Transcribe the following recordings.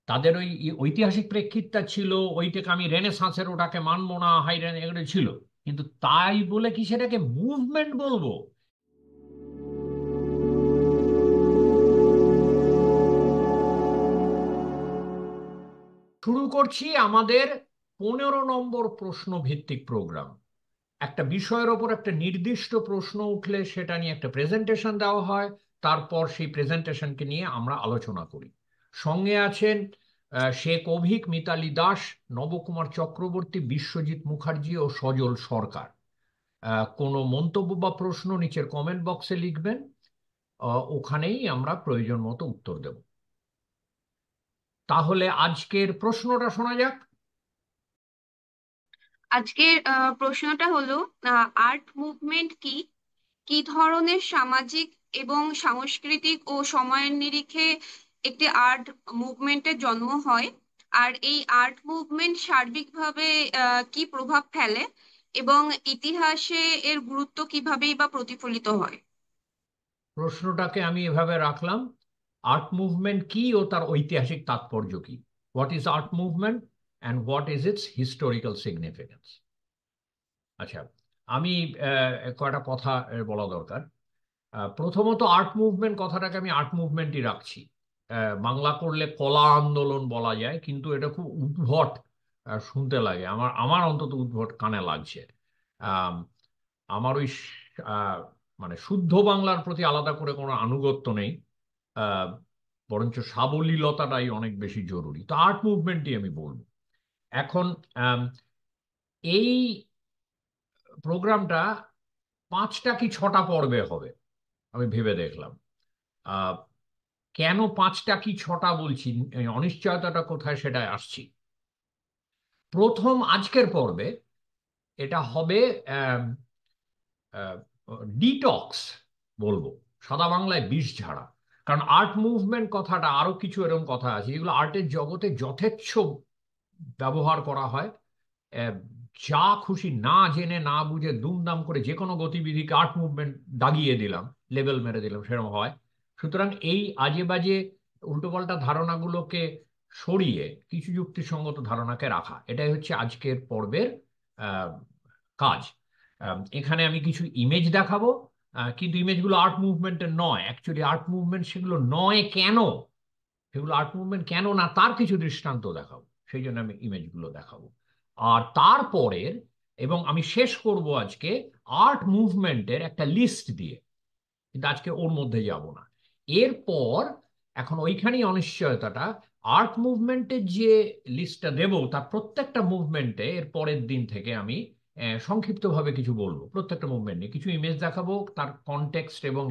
তাদের ওই ঐতিহাসিক প্রেক্ষিতটা ছিল, ওইটাকে আমি রেনেসাঁসের ওটাকে মানবো না, হাই এগুলো ছিল। কিন্তু তাই বলে কি সেটাকে মুভমেন্ট বলবো? শুরু করছি আমাদের 15 নম্বর প্রশ্ন ভিত্তিক প্রোগ্রাম। একটা বিষয়ের ওপর একটা নির্দিষ্ট প্রশ্ন উঠলে সেটা নিয়ে একটা প্রেজেন্টেশন দেওয়া হয়, তারপর সেই প্রেজেন্টেশনকে নিয়ে আমরা আলোচনা করি। সঙ্গে আছেন শেখ অভিক, মিতালি দাস, নবকুমার চক্রবর্তী, বিশ্বজিৎ মুখার্জি ও সজল সরকার। কোনো মন্তব্য বা প্রশ্ন নিচের কমেন্ট বক্সে লিখবেন, ওখানেই আমরা প্রয়োজন মতো উত্তর দেব। তাহলে আজকের প্রশ্নটা শোনা যাক। আজকের প্রশ্নটা হলো, আর্ট মুভমেন্ট কি, কি ধরনের সামাজিক এবং সাংস্কৃতিক ও সময়ের নিরিখে একটি আর্ট মুভমেন্টের জন্ম হয়, আর এই আর্ট মুভমেন্ট সার্বিকভাবে কি প্রভাব ফেলে, এবং ইতিহাসে এর গুরুত্ব কিভাবেই বা প্রতিফলিত হয়। প্রশ্নটাকে আমি এভাবে রাখলাম: আর্ট মুভমেন্ট কি ও তার ঐতিহাসিক তাৎপর্য কি? What is art movement and what is it's historical significance? আচ্ছা, আমি কয়টা কথা বলা দরকার। প্রথমত, আর্ট মুভমেন্ট কথাটাকে আমি আর্ট মুভমেন্টই রাখছি। বাংলা করলে কলা আন্দোলন বলা যায়, কিন্তু এটা খুব উদ্ভট শুনতে লাগে। আমার আমার অন্তত উদ্ভট কানে লাগছে। আম, আমার ওই মানে শুদ্ধ বাংলার প্রতি আলাদা করে কোনো আনুগত্য নেই। আহ, বরঞ্চ সাবলীলতাটাই অনেক বেশি জরুরি। তো আর্ট মুভমেন্টই আমি বলবো। এখন আম, এই প্রোগ্রামটা 5টা কি 6টা পর্বে হবে আমি ভেবে দেখলাম। আহ, কেন 5টা কি 6টা বলছি, এই অনিশ্চয়তাটা কোথায় সেটা আসছি। প্রথম আজকের পর্বে এটা হবে ডিটক্স বলবো, সাদা বাংলায় বিষ ঝাড়া। কারণ আর্ট মুভমেন্ট কথাটা, আরো কিছু এরকম কথা আছে যেগুলো আর্টের জগতে যথেচ্ছ ব্যবহার করা হয়। আহ, যা খুশি না জেনে না বুঝে দুমদাম করে যে কোনো গতিবিধিকে আর্ট মুভমেন্ট দাগিয়ে দিলাম, লেবেল মেরে দিলাম, সেরকম হয়। সুতরাং এই আজে বাজে উল্টোপাল্টা ধারণাগুলোকে সরিয়ে কিছু যুক্তিসঙ্গত ধারণাকে রাখা, এটাই হচ্ছে আজকের পর্বের আহ, কাজ। এখানে আমি কিছু ইমেজ দেখাবো, কিন্তু ইমেজগুলো আর্ট মুভমেন্টের নয়। অ্যাকচুয়ালি আর্ট মুভমেন্ট সেগুলো নয় কেন, সেগুলো আর্ট মুভমেন্ট কেন না তার কিছু দৃষ্টান্ত দেখাবো, সেই জন্য আমি ইমেজগুলো দেখাবো। আর তারপরের, এবং আমি শেষ করব আজকে আর্ট মুভমেন্টের একটা লিস্ট দিয়ে, কিন্তু আজকে ওর মধ্যে যাব না। এরপর, এখন ওইখানেই অনিশ্চয়তাটা, আর্ট মুভমেন্টের যে লিস্টটা দেব তার প্রত্যেকটা মুভমেন্টে এর পরের দিন থেকে আমি সংক্ষিপ্তভাবে কিছু বলবো, প্রত্যেকটা মুভমেন্ট নিয়ে কিছু ইমেজ দেখাবো, তার কনটেক্সট এবং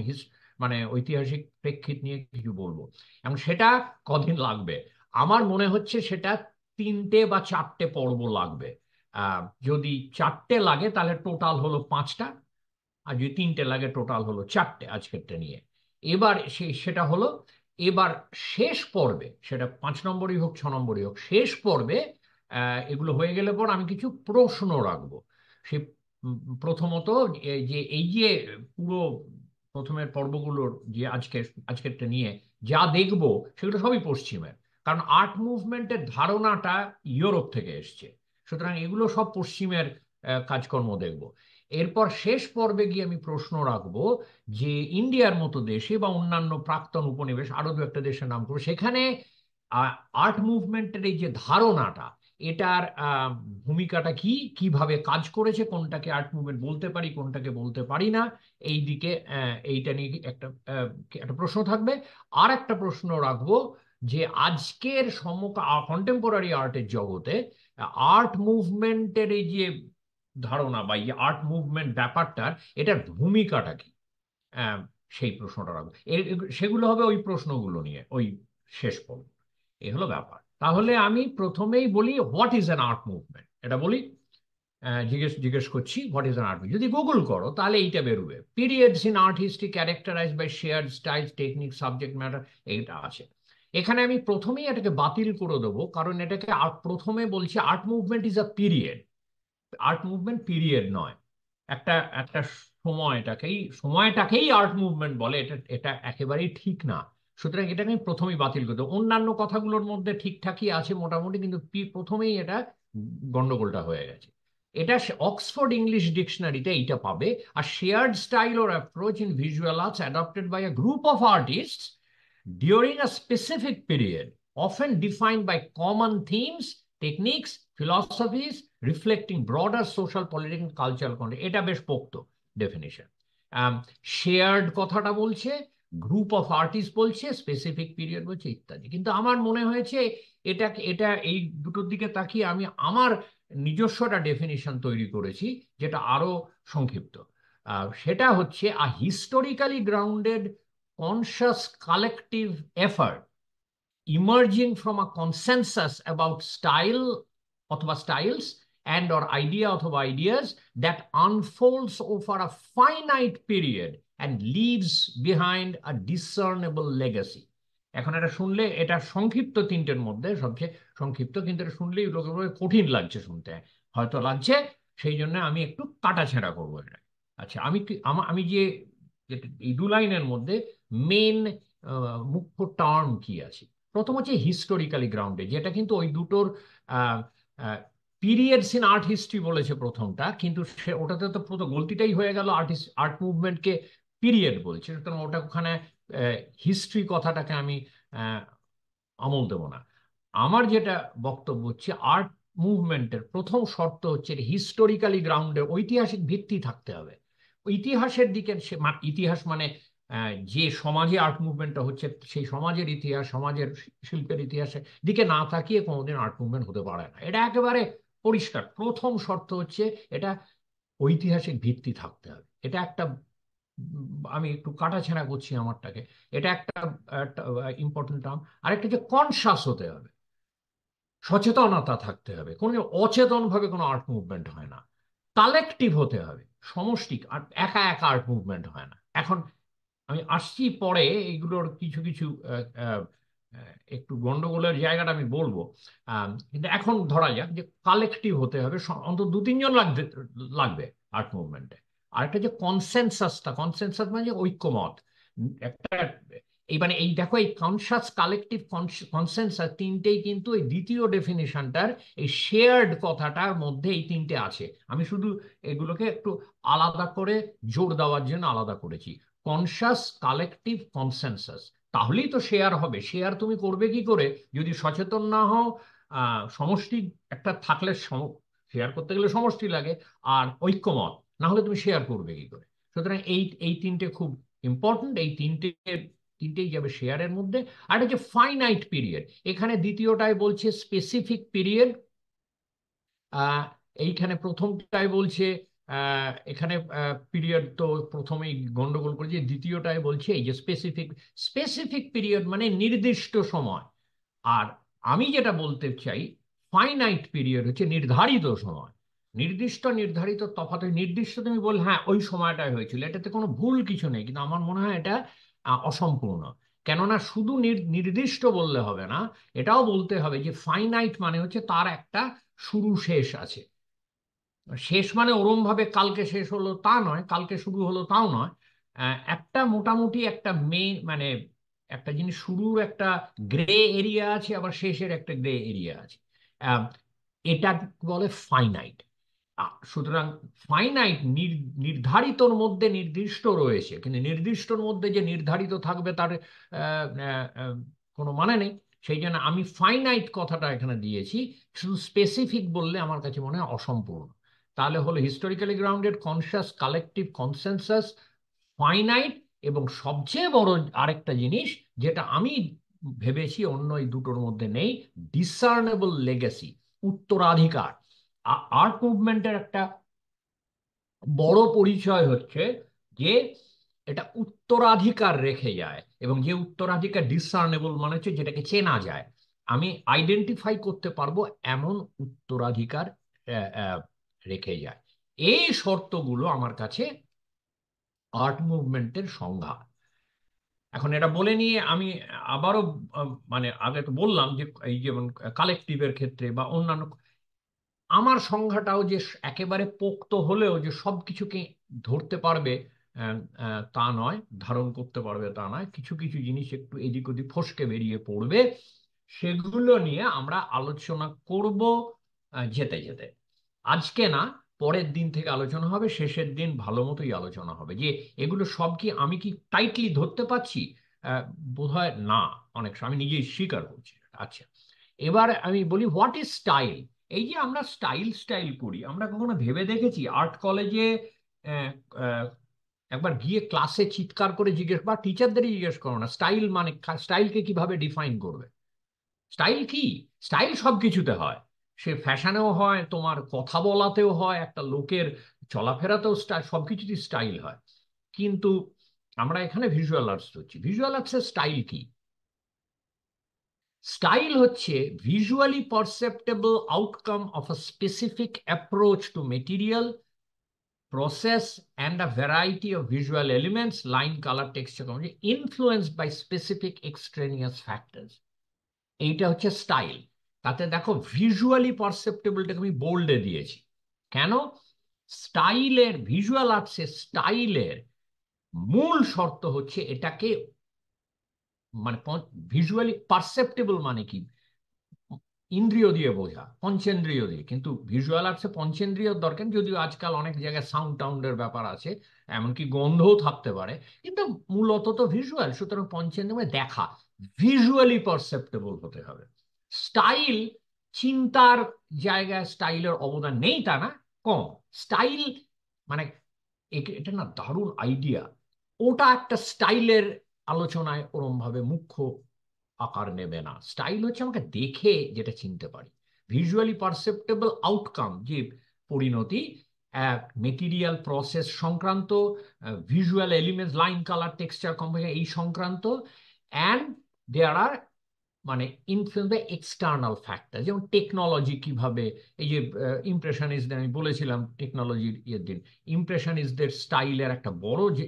মানে ঐতিহাসিক প্রেক্ষিত নিয়ে কিছু বলবো। এবং সেটা কদিন লাগবে? আমার মনে হচ্ছে সেটা 3টে বা 4টে পর্ব লাগবে। যদি 4টে লাগে তাহলে টোটাল হলো 5টা, আর যদি 3টে লাগে টোটাল হলো 4টে আজকেরটা নিয়ে। এবার সেটা হলো, এবার শেষ পর্বে, সেটা 5 নম্বরই হোক 6 নম্বরই হোক, শেষ পর্বে এগুলো হয়ে গেলে পর আমি কিছু প্রশ্ন রাখবো। সে প্রথমত, এই যে পুরো প্রথমের পর্বগুলোর যে আজকেরটা নিয়ে যা দেখবো সেগুলো সবই পশ্চিমের। কারণ আর্ট মুভমেন্টের ধারণাটা ইউরোপ থেকে এসছে, সুতরাং এগুলো সব পশ্চিমের কাজকর্ম দেখবো। এরপর শেষ পর্বে গিয়ে আমি প্রশ্ন রাখবো যে ইন্ডিয়ার মতো দেশে বা অন্যান্য প্রাক্তন উপনিবেশ, আরো দু একটা দেশের নাম করবো, সেখানে আর্ট মুভমেন্টের এই যে ধারণাটা, এটার ভূমিকাটা কি, কিভাবে কাজ করেছে, কোনটাকে আর্ট মুভমেন্ট বলতে পারি, কোনটাকে বলতে পারি না, এই দিকে এইটা নিয়ে একটা একটা প্রশ্ন থাকবে। আর একটা প্রশ্ন রাখবো যে আজকের কন্টেম্পোরারি আর্টের জগতে আর্ট মুভমেন্টের এই যে ধারণা বা এই আর্ট মুভমেন্ট ব্যাপারটার, এটার ভূমিকাটা কি, আহ, সেই প্রশ্নটা রাখবো। সেগুলো হবে ওই প্রশ্নগুলো নিয়ে ওই শেষ পর্ব। এ হলো ব্যাপার। তাহলে আমি প্রথমেই বলি what is an art movement, এটা বলি। জিজ্ঞেস জিজ্ঞেস করছি হোয়াট ইজ অ্যান আর্ট। যদি গুগল করো তাহলে এইটা বেরোবে: periods in art history characterise by shared style, technique, subject matter. এইটা আছে। এখানে আমি প্রথমেই এটাকে বাতিল করে দেবো, কারণ এটাকে প্রথমে বলছি art movement is a period. Art movement period নয়, একটা একটা সময়টাকেই আর্ট মুভমেন্ট বলে, এটা এটা একেবারেই ঠিক না। সুতরাং এটাকে আমি প্রথমেই বাতিল করে দেবো। অন্যান্য কথাগুলোর মধ্যে ঠিকঠাকই আছে মোটামুটি, কিন্তু প্রথমেই এটা গন্ডগোলটা হয়ে গেছে। এটা অক্সফোর্ড ইংলিশ ডিকশনারিতে এইটা পাবে। আর শেয়ার্ড স্টাইল ওর approach in visual arts adopted by a group of artist during a specific period, often defined by common themes, techniques, philosophies, reflecting broader social, political, cultural context. এটা বেশ পোক্ত definition. Shared কথাটা বলছে, group of artist বলছে, specific period বলছে, ইত্যাদি। কিন্তু আমার মনে হয়েছে এটা এটা এই দুটোর দিকে তাকিয়ে আমি আমার নিজস্ব একটা ডেফিনিশন তৈরি করেছি, যেটা আরো সংক্ষিপ্ত। সেটা হচ্ছে a historically grounded conscious collective effort emerging from a consensus about style অথবা styles and or idea অথবা ideas that unfolds over a finite period and leaves behind a discernible legacy। এখন এটা শুনলে, এটা সংক্ষিপ্ত তিনটের মধ্যে সবচেয়ে সংক্ষিপ্ত, কিন্তু এটা শুনলেই লোকের কঠিন লাগছে শুনতে, হয়তো লাগছে। সেই জন্য আমি একটু কাটাছেঁড়া করবো এটা। আচ্ছা, আমি যে এই দু লাইনের মধ্যে মেন মুখ্য টার্ম কি আছে। প্রথম হচ্ছে হিস্টোরিক্যালি গ্রাউন্ডেড, যেটা কিন্তু ওই দুটোর পিরিয়ডস ইন আর্ট হিস্ট্রি বলেছে প্রথমটা, কিন্তু সে ওটাতে তো প্রথম গলতিটাই হয়ে গেল, আর্ট মুভমেন্টকে পিরিয়ড বলছে, সুতরাং ওটা ওখানে হিস্ট্রি কথাটাকে আমি আহ, আমল দেব না। আমার যেটা বক্তব্য হচ্ছে, আর্ট মুভমেন্টের প্রথম শর্ত হচ্ছে হিস্টোরিক্যালি গ্রাউন্ডে, ঐতিহাসিক ভিত্তি থাকতে হবে। ইতিহাসের দিকে ইতিহাস মানে যে সমাজে আর্ট মুভমেন্টটা হচ্ছে সেই সমাজের ইতিহাস, সমাজের শিল্পের ইতিহাসের দিকে না তাকিয়ে কোনোদিন আর্ট মুভমেন্ট হতে পারে না। এটা একেবারে পরিষ্কার। প্রথম শর্ত হচ্ছে এটা ঐতিহাসিক ভিত্তি থাকতে হবে। এটা একটা আমি একটু কাটাছেঁড়া করছি আমারটাকে, এটা একটা ইম্পর্টেন্ট টার্ম। আরেকটা যে কনসাস হতে হবে, সচেতনতা থাকতে হবে। কোনো অচেতন ভাবে কোনো আর্ট মুভমেন্ট হয় না। কালেকটিভ হতে হবে, সমষ্টি। আর একা একা আর্ট মুভমেন্ট হয় না। এখন আমি আসছি পরে এইগুলোর কিছু কিছু একটু গন্ডগোলের জায়গাটা আমি বলবো। কিন্তু এখন ধরা যাক যে কালেকটিভ হতে হবে, অন্তত দু তিনজন লাগবে আর্ট মুভমেন্টে। আরেকটা যে কনসেনসাসটা, কনসেনসাস মানে যে ঐক্যমত, একটা এই মানে এই দেখো, এই কনসাস কালেকটিভ কনসেনসাস তিনটেই কিন্তু এই দ্বিতীয় ডেফিনিশনটার এই শেয়ার্ড কথাটার মধ্যে এই তিনটে আছে। আমি শুধু এগুলোকে একটু আলাদা করে জোর দেওয়ার জন্য আলাদা করেছি। কনসাস, কালেকটিভ, কনসেনসাস, তাহলেই তো শেয়ার হবে। শেয়ার তুমি করবে কি করে যদি সচেতন না হও? সমষ্টি একটা থাকলে, শেয়ার করতে গেলে সমষ্টি লাগে, আর ঐক্যমত না হলে তুমি শেয়ার করবে কি করে? সুতরাং এই এই তিনটে খুব ইম্পর্টেন্ট। এই তিনটেই যাবে শেয়ারের মধ্যে। আর এটা যে ফাইনাইট পিরিয়ড, এখানে দ্বিতীয়টায় বলছে স্পেসিফিক পিরিয়ড, আহ এইখানে প্রথমটায় বলছে এখানে পিরিয়ড তো প্রথমেই গন্ডগোল করেছে, দ্বিতীয়টায় বলছে এই যে স্পেসিফিক। স্পেসিফিক পিরিয়ড মানে নির্দিষ্ট সময়। আর আমি যেটা বলতে চাই, ফাইনাইট পিরিয়ড হচ্ছে নির্ধারিত সময়। নির্ধারিত তফাৎ। নির্দিষ্ট তুমি বল, হ্যাঁ ওই সময়টায় হয়েছিল, এটাতে কোনো ভুল কিছু নেই, কিন্তু আমার মনে হয় এটা অসম্পূর্ণ। কেননা শুধু নির্দিষ্ট বললে হবে না, এটাও বলতে হবে যে ফাইনাইট মানে হচ্ছে তার একটা শুরু শেষ আছে। শেষ মানে ওরম ভাবে কালকে শেষ হলো তা নয়, কালকে শুরু হলো তাও নয়। একটা মোটামুটি একটা মানে একটা জিনিস শুরুর একটা গ্রে এরিয়া আছে, আবার শেষের একটা গ্রে এরিয়া আছে। আহ, এটা বলে ফাইনাইট। সুতরাং ফাইনাইট নির্ধারিতর মধ্যে নির্দিষ্ট রয়েছে, কিন্তু নির্দিষ্টর মধ্যে যে নির্ধারিত থাকবে তার আহ, আহ, আহ, কোনো মানে নেই। সেই জন্য আমি ফাইনাইট কথাটা এখানে দিয়েছি। শুধু স্পেসিফিক বললে আমার কাছে মনে হয় অসম্পূর্ণ। তাহলে হলো historically grounded, conscious, collective, consensus, finite, এবং সবচেয়ে বড় আরেকটা জিনিস যেটা আমি ভেবেছি অন্য এই দুটোর মধ্যে নেই, ডিসার্নেবল লেগেসি, উত্তরাধিকার। আর্ট মুভমেন্টের একটা বড় পরিচয় হচ্ছে যে এটা উত্তরাধিকার রেখে যায়, এবং যে উত্তরাধিকার ডিসার্নেবল মানে হচ্ছে যেটাকে চেনা যায়, আমি আইডেন্টিফাই করতে পারবো এমন উত্তরাধিকার আহ, আহ, রেখে যায়। এই শর্তগুলো আমার কাছে আর্ট মুভমেন্টের সংজ্ঞা। এখন এটা বলে নিয়ে আমি আবারও মানে আগে তো বললাম যে এই যেমন কালেকটিভের ক্ষেত্রে বা অন্যান্য, আমার সংজ্ঞাটাও যে একেবারে পোক্ত হলেও যে সব কিছুকে ধরতে পারবে তা নয়, ধারণ করতে পারবে তা নয়, কিছু কিছু জিনিস একটু এদিক ওদিক ফসকে বেরিয়ে পড়বে। সেগুলো নিয়ে আমরা আলোচনা করব যেতে যেতে। আজকে না, পরের দিন থেকে আলোচনা হবে, শেষের দিন ভালো মতোই আলোচনা হবে। যে এগুলো সব কি আমি কি টাইটলি ধরতে পারছি? আহ, বোধহয় না, অনেক সময় আমি নিজেই স্বীকার করছি। আচ্ছা, এবার আমি বলি হোয়াট ইজ স্টাইল। এই যে আমরা স্টাইল স্টাইল করি, আমরা কখনো ভেবে দেখেছি আর্ট কলেজে একবার গিয়ে ক্লাসে চিৎকার করে জিজ্ঞেস, বা টিচারদেরই জিজ্ঞেস করো না স্টাইল মানে, স্টাইলকে কিভাবে ডিফাইন করবে? স্টাইল কি? স্টাইল সব কিছুতে হয়। সে ফ্যাশনেও হয়, তোমার কথা বলাতেও হয়, একটা লোকের চলাফেরাতেও স্টাইল, সবকিছুতেই স্টাইল হয়। কিন্তু আমরা এখানে ভিজুয়াল আর্টস হচ্ছি, ভিজুয়াল আর্টসের স্টাইল কি? স্টাইল হচ্ছে visually perceptible outcome of a specific approach to material process and a variety of visual elements, line, color, texture, influenced by specific extraneous factors. এইটা হচ্ছে স্টাইল। তাতে দেখো ভিজুয়ালি পারসেপ্টেবলটাকে আমি বোল্ডে দিয়েছি। কেন? স্টাইলের, ভিজুয়াল আর্টসের স্টাইলের মূল শর্ত হচ্ছে এটাকে, মানে ভিজুয়ালি পারসেপ্টেবল মানে কি? ইন্দ্রিয় দিয়ে বোঝা, পঞ্চেন্দ্রিয় দিয়ে। কিন্তু ভিজুয়াল আর্টসে পঞ্চেন্দ্রিয়র দরকার, যদিও আজকাল অনেক জায়গায় সাউন্ড টাউন্ডের ব্যাপার আছে, এমনকি গন্ধও থাকতে পারে, কিন্তু মূলত তো ভিজুয়াল। সুতরাং পঞ্চেন্দ্রিয় মানে দেখা, ভিজুয়ালি পারসেপ্টেবল হতে হবে। স্টাইল, চিন্তার জায়গায় স্টাইলের অবদান নেই তা না, কম। স্টাইল মানে এটা না দারুণ আইডিয়া, ওটা একটা স্টাইলের আলোচনায় ওরম ভাবে মুখ্য আকার নেবে না। স্টাইল হচ্ছে আমাকে দেখে যেটা চিনতে পারি, ভিজুয়ালি পারসেপ্টেবল আউটকাম, যে পরিণতি, মেটেরিয়াল প্রসেস সংক্রান্ত, visual elements, line, colour, texture, composition, এই সংক্রান্ত। অ্যান্ড দেয়ার আর, মানে ইনফ্লুয়েন্স বাই এক্সটার্নাল ফ্যাক্টর, যেমন টেকনোলজি কিভাবে, এই যে ইমপ্রেশনিস্টদের আমি বলেছিলাম টেকনোলজির ইয়ের দিন, ইমপ্রেশনিস্টদের স্টাইলের একটা বড় যে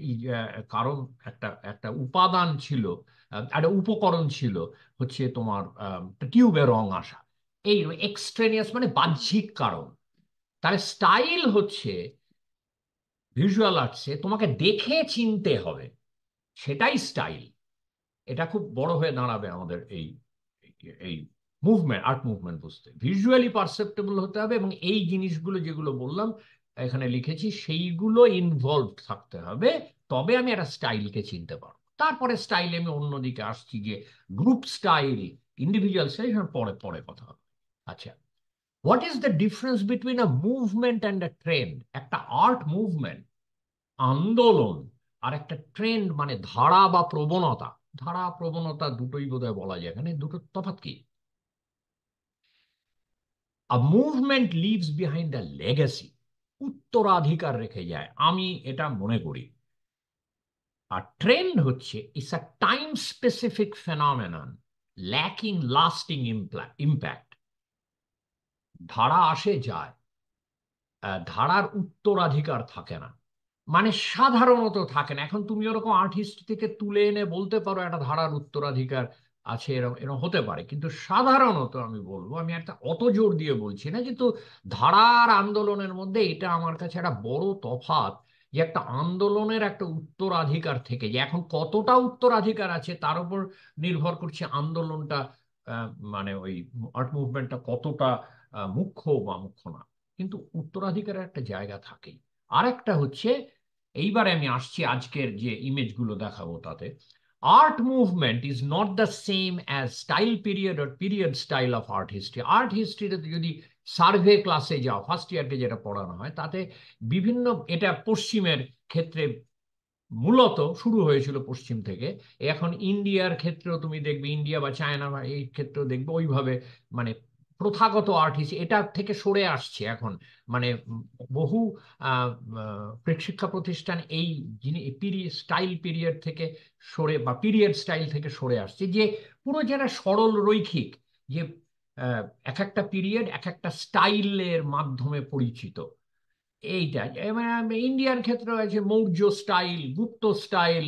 কারণ, একটা একটা উপাদান ছিল, একটা উপকরণ ছিল হচ্ছে তোমার টিউবে রং আসা। এই এক্সট্রেনিয়াস মানে বাহ্যিক কারণ। তাহলে স্টাইল হচ্ছে ভিজুয়াল আর্টসে তোমাকে দেখে চিনতে হবে, সেটাই স্টাইল। এটা খুব বড় হয়ে দাঁড়াবে আমাদের এই এই মুভমেন্ট, আর্ট মুভমেন্ট বুঝতে। ভিজুয়ালি পারসেপ্টেবল হতে হবে, এবং এই জিনিসগুলো যেগুলো বললাম এখানে লিখেছি সেইগুলো ইনভলভ থাকতে হবে, তবে আমি একটা স্টাইলকে চিনতে পারবো। তারপরে স্টাইলে আমি অন্যদিকে আসছি, যে গ্রুপ স্টাইল, ইন্ডিভিজুয়াল স্টাইল, পরে পরে কথা হবে। আচ্ছা, what is the difference between a movement and a trend? একটা আর্ট মুভমেন্ট, আন্দোলন, আর একটা ট্রেন্ড মানে ধারা বা প্রবণতা। ধারা প্রবণতা দুটোই বোধহয় বলা যায়, এখানে দুটো তফাৎ কি? A movement leaves behind a legacy, উত্তরাধিকার রেখে যায়, আমি এটা মনে করি। আর ট্রেন্ড হচ্ছে it's a time specific phenomenon lacking lasting impact. ধারা আসে যায়, ধারার উত্তরাধিকার থাকে না, মানে সাধারণত থাকে না। এখন তুমি ওরকম আর্ট হিস্ট্রি থেকে তুলে এনে বলতে পারো একটা ধারার উত্তরাধিকার আছে, এরকম এরকম হতে পারে, কিন্তু সাধারণত আমি বলবো, আমি একটা অত জোর দিয়ে বলছি না, কিন্তু ধারার আন্দোলনের মধ্যে এটা আমার কাছে একটা বড় তফাৎ, যে একটা আন্দোলনের একটা উত্তরাধিকার থেকে, যে এখন কতটা উত্তরাধিকার আছে তার উপর নির্ভর করছে আন্দোলনটা, আহ, মানে ওই আর্ট মুভমেন্টটা কতটা মুখ্য বা মুখ্য না, কিন্তু উত্তরাধিকারের একটা জায়গা থাকেই। আর একটা হচ্ছে, এইবারে আমি আসছি আজকের যে ইমেজগুলো দেখাবো তাতে, art movement is not the same as style period or period style of art history. Art হিস্ট্রিতে যদি সার্ভে ক্লাসে যাও, ফার্স্ট ইয়ারকে যেটা পড়ানো হয়, তাতে বিভিন্ন, এটা পশ্চিমের ক্ষেত্রে মূলত শুরু হয়েছিল পশ্চিম থেকে, এখন ইন্ডিয়ার ক্ষেত্রেও তুমি দেখবে, ইন্ডিয়া বা চায়না বা এই ক্ষেত্রেও দেখবে ওইভাবে, মানে প্রথাগত আর্টিস্ট এটা থেকে সরে আসছে এখন, মানে বহু আহ, শিক্ষা প্রতিষ্ঠান এই পিরিয়ড স্টাইল পিরিয়ড থেকে সরে, বা পিরিয়ড স্টাইল থেকে সরে আসছে, যে পুরো যারা সরল রৈখিক, যে আহ, এক একটা পিরিয়ড এক একটা স্টাইলের মাধ্যমে পরিচিত। এইটা ইন্ডিয়ার ক্ষেত্রে আছে মৌর্য স্টাইল, গুপ্ত স্টাইল,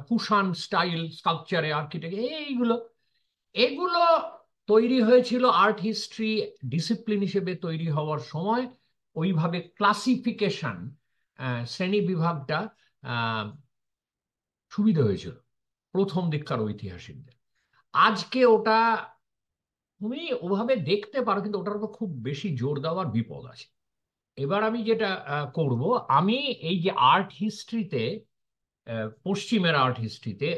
কুষাণ স্টাইল, স্কাল্পচারে, আর্কিটেক্ট, এইগুলো, এগুলো তৈরি হয়েছিল আর্ট হিস্ট্রি ডিসিপ্লিন হিসেবে তৈরি হওয়ার সময়, ওইভাবে ক্লাসিফিকেশন শ্রেণী বিভাগটা সুবিধা হয়েছিল প্রথম দিককার ঐতিহাসিকদের। আজকে ওটা তুমি ওভাবে দেখতে পারো, কিন্তু ওটার উপর খুব বেশি জোর দেওয়ার বিপদ আছে। এবার আমি যেটা করব, আমি এই যে আর্ট হিস্ট্রিতে, পশ্চিমের আর্ট হিস্ট্রিতে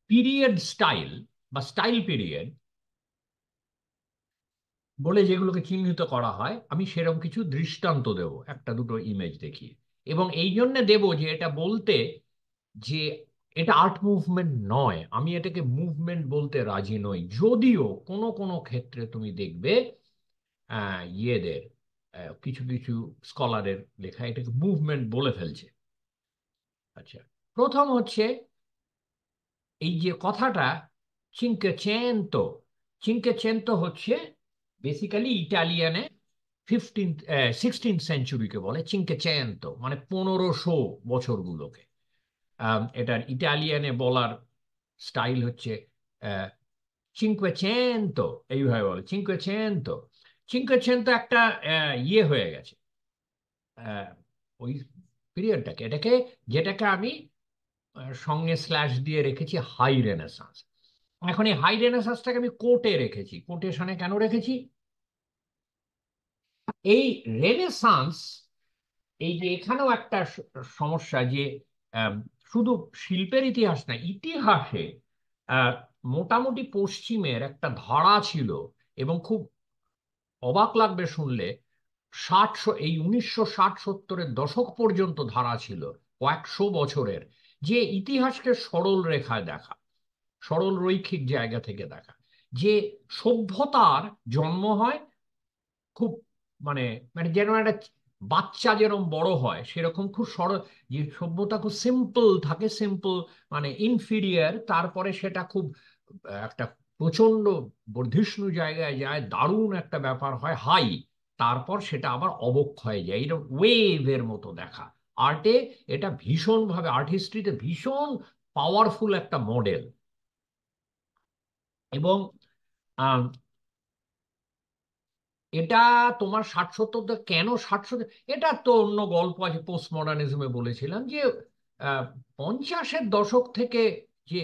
পিরিয়ড স্টাইল বা স্টাইল পিরিয়ড বলে যেগুলোকে চিহ্নিত করা হয়, আমি সেরকম কিছু দৃষ্টান্ত দেব একটা দুটো ইমেজ দেখিয়ে। এবং এই জন্য দেব যে এটা বলতে যে এটা আর্ট মুভমেন্ট নয়, আমি এটাকে মুভমেন্ট বলতে রাজি নই। যদিও কোনো কোনো ক্ষেত্রে তুমি দেখবে ইয়েদের কিছু কিছু স্কলারের লেখা এটাকে মুভমেন্ট বলে ফেলছে। আচ্ছা, প্রথম হচ্ছে এই যে কথাটা চিনকেচেন্তো। চিনকেচেন্তো হচ্ছে বেসিক্যালি ইটালিয়ানে 16th সেঞ্চুরিকে বলে চিনকেচেন্তো, মানে 1500 বছরগুলোকে। এটার ইটালিয়ানে বলার স্টাইল হচ্ছে চিনকুয়েচেন্তো, এইভাবে বলে চিনকুয়েচেন্তো। চিনকুয়েচেন্তো একটা ইয়ে হয়ে গেছে ওই পিরিয়ডটাকে, এটাকে, যেটাকে আমি সঙ্গে স্ল্যাশ দিয়ে রেখেছি হাই রেনেসাঁস। এখন এই হাই রেনেসাঁসটাকে আমি কোটে রেখেছি। কোটেশনে কেন রেখেছি? এই রেনেসাঁস, এই যে এখানেও একটা সমস্যা যে আম, শুধু শিল্পের ইতিহাস না, ইতিহাসে আহ, মোটামুটি পশ্চিমের একটা ধারা ছিল। এবং খুব অবাক লাগবে শুনলে, এই 1960-70-এর দশক পর্যন্ত ধারা ছিল, কয়েকশো বছরের, যে ইতিহাসকে সরল রেখায় দেখা, সরল রৈখিক জায়গা থেকে দেখা। যে সভ্যতার জন্ম হয় খুব, মানে, মানে যেন একটা বাচ্চা যেরকম বড় হয় সেরকম খুব সরল, যে সভ্যতা খুব সিম্পল থাকে, সিম্পল মানে ইনফিরিয়ার, তারপরে সেটা খুব একটা প্রচন্ড বর্ধিষ্ণু জায়গায় যায়, দারুণ একটা ব্যাপার হয় হাই, তারপর সেটা আবার অবক্ষয় যায়। এটা ওয়েভের মতো দেখা। আর্টে এটা ভীষণভাবে, আর্ট হিস্ট্রিতে ভীষণ পাওয়ারফুল একটা মডেল। এবং এটা তোমার 60-70, কেন 60-70, এটা তো অন্য গল্প আছে, পোস্ট মডার্নিজমে বলেছিলাম যে 50-এর দশক থেকে যে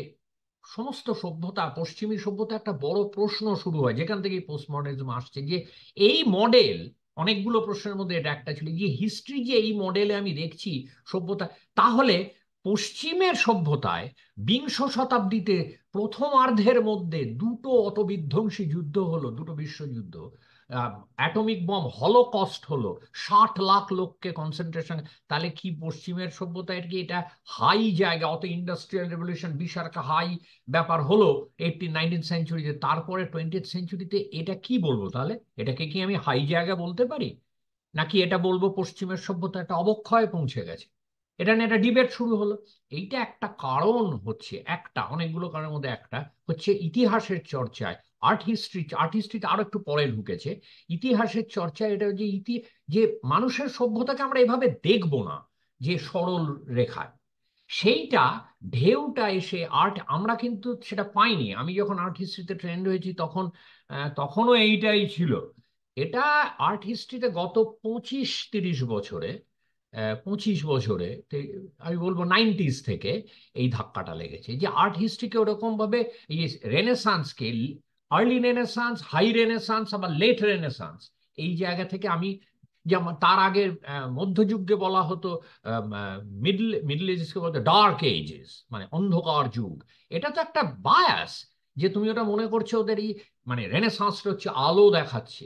সমস্ত সভ্যতা, পশ্চিমী সভ্যতা একটা বড় প্রশ্ন শুরু হয়, যেখান থেকে পোস্ট মডার্নিজম আসছে, যে এই মডেল, অনেকগুলো প্রশ্নের মধ্যে এটা একটা ছিল, যে হিস্ট্রি যে এই মডেলে আমি দেখছি সভ্যতা, তাহলে পশ্চিমের সভ্যতায় বিংশ শতাব্দীতে প্রথমার্ধের মধ্যে দুটো অত বিধ্বংসী যুদ্ধ হলো, দুটো বিশ্বযুদ্ধ, অ্যাটমিক বম হলোকস্ট হলো, 60 লাখ লোককে কনসেন্ট্রেশন, তাহলে কি পশ্চিমের সভ্যতায় কি এটা হাই জায়গা? অত ইন্ডাস্ট্রিয়াল রেভলিউশন বিশাল একটা হাই ব্যাপার হলো 19th-19th সেঞ্চুরিতে, তারপরে 20th সেঞ্চুরিতে, এটা কি বলবো তাহলে? এটাকে কি আমি হাই জায়গা বলতে পারি? নাকি এটা বলবো পশ্চিমের সভ্যতা একটা অবক্ষয়ে পৌঁছে গেছে? এটা নিয়ে একটা ডিবেট শুরু হলো। এইটা একটা কারণ হচ্ছে, একটা অনেকগুলো কারণের মধ্যে একটা হচ্ছে ইতিহাসের চর্চায়, আর্ট হিস্ট্রিতে আরো একটু পরে ঢুকেছে। ইতিহাসের চর্চায় এটা যে যে মানুষের সভ্যতাকে আমরা এভাবে দেখবো না, যে সরল রেখায়, সেইটা ঢেউটা এসে আর্ট, আমরা কিন্তু সেটা পাইনি। আমি যখন আর্ট হিস্ট্রিতে ট্রেন্ড হয়েছি তখন তখনও এইটাই ছিল। এটা আর্ট হিস্ট্রিতে গত 25-30 বছরে, 25 বছরে আমি বলবো 90s থেকে এই ধাক্কাটা লেগেছে, যে আর্ট হিস্ট্রিকে ওরকম ভাবে এই রেনেসান্সকে, আর্লি রেনেসান্স, হাই রেনেসান্স, আবার লেট রেনেসান্স, এই জায়গা থেকে আমি, যেমন তার আগে মধ্যযুগকে বলা হতো, মিডল মিডল এজেসকে বলতে ডার্ক এজেস, মানে অন্ধকার যুগ। এটা তো একটা বায়াস, যে তুমি ওটা মনে করছো ওদের এই, মানে রেনেসাঁসটা হচ্ছে আলো দেখাচ্ছে।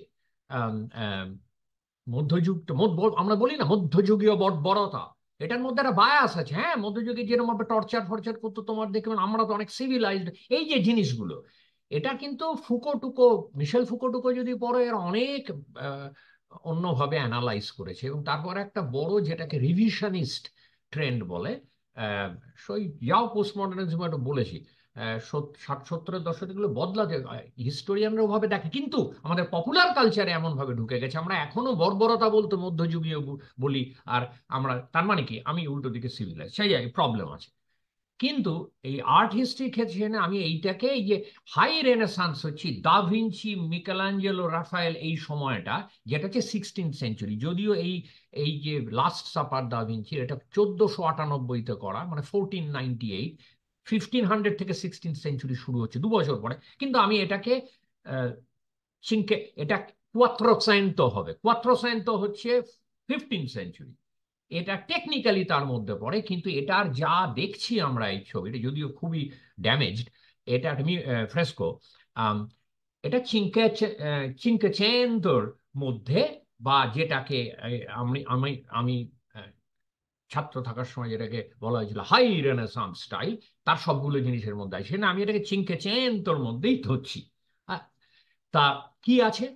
আম, আম, মধ্যযুগ তো আমরা বলি না মধ্যযুগীয় বর্বরতা, এটার মধ্যে একটা বায়াস আছে। হ্যাঁ, মধ্যযুগে যেরকম ভাবে টর্চার ফর্চার করতো, তোমার দেখবেন আমরা তো অনেক সিভিলাইজড, এই যে জিনিসগুলো, এটা কিন্তু মিশেল ফুকো যদি পরে এর অনেক আহ, অন্যভাবে অ্যানালাইজ করেছে। এবং তারপর একটা বড়, যেটাকে রিভিশনিস্ট ট্রেন্ড বলে, আহ, সই যাও পোস্ট মডার্নিজম একটু বলেছি, 60-70-এর দশক এগুলো বদলাতে, হিস্টোরিয়ানরা ওভাবে দেখে, কিন্তু আমাদের পপুলার কালচারে এমন ভাবে ঢুকে গেছে, আমরা এখনো বর্বরতা বলতে মধ্যযুগীয় বলি। আর আমরা তার মানে কি, আমি উল্টো দিকে সিভিলাইজ, সেই জায়গায় প্রবলেম আছে। কিন্তু এই আর্ট হিস্ট্রির ক্ষেত্রে না, আমি এইটাকে এই যে হাই রেনেসান্স হচ্ছে দা ভিঞ্চি, মিকেলাঞ্জেলো, রাফায়েল, এই সময়টা, যেটা হচ্ছে 16th সেঞ্চুরি। যদিও এই এই যে লাস্ট সাপার দা ভিঞ্চি, এটা 1498-তে করা, মানে 1498। 1500 থেকে 16th সেঞ্চুরি শুরু হচ্ছে 2 বছর পরে। কিন্তু আমি এটাকে চিনকে, এটা কোয়াত্রোসায়েন্তো হবে। কোয়াত্রোসায়েন্তো হচ্ছে 15th সেঞ্চুরি। এটা টেকনিক্যালি তার মধ্যে পড়ে, কিন্তু এটার যা দেখছি আমরা এই ছবিটা, যদিও খুবই ড্যামেজড, এটা তুমি ফ্রেস্কো, এটা চিনকেচেন্তোর মধ্যে, বা যেটাকে আমি আমি আমি আহ, ছাত্র থাকার সময় যেটাকে বলা হয়েছিল হাই রেনেসান্স স্টাইল, তার সবগুলো জিনিসের মধ্যে আছে না। আমি এটাকে চিনকেচেন্তোর মধ্যেই ধরছি। আহ, তা কি আছে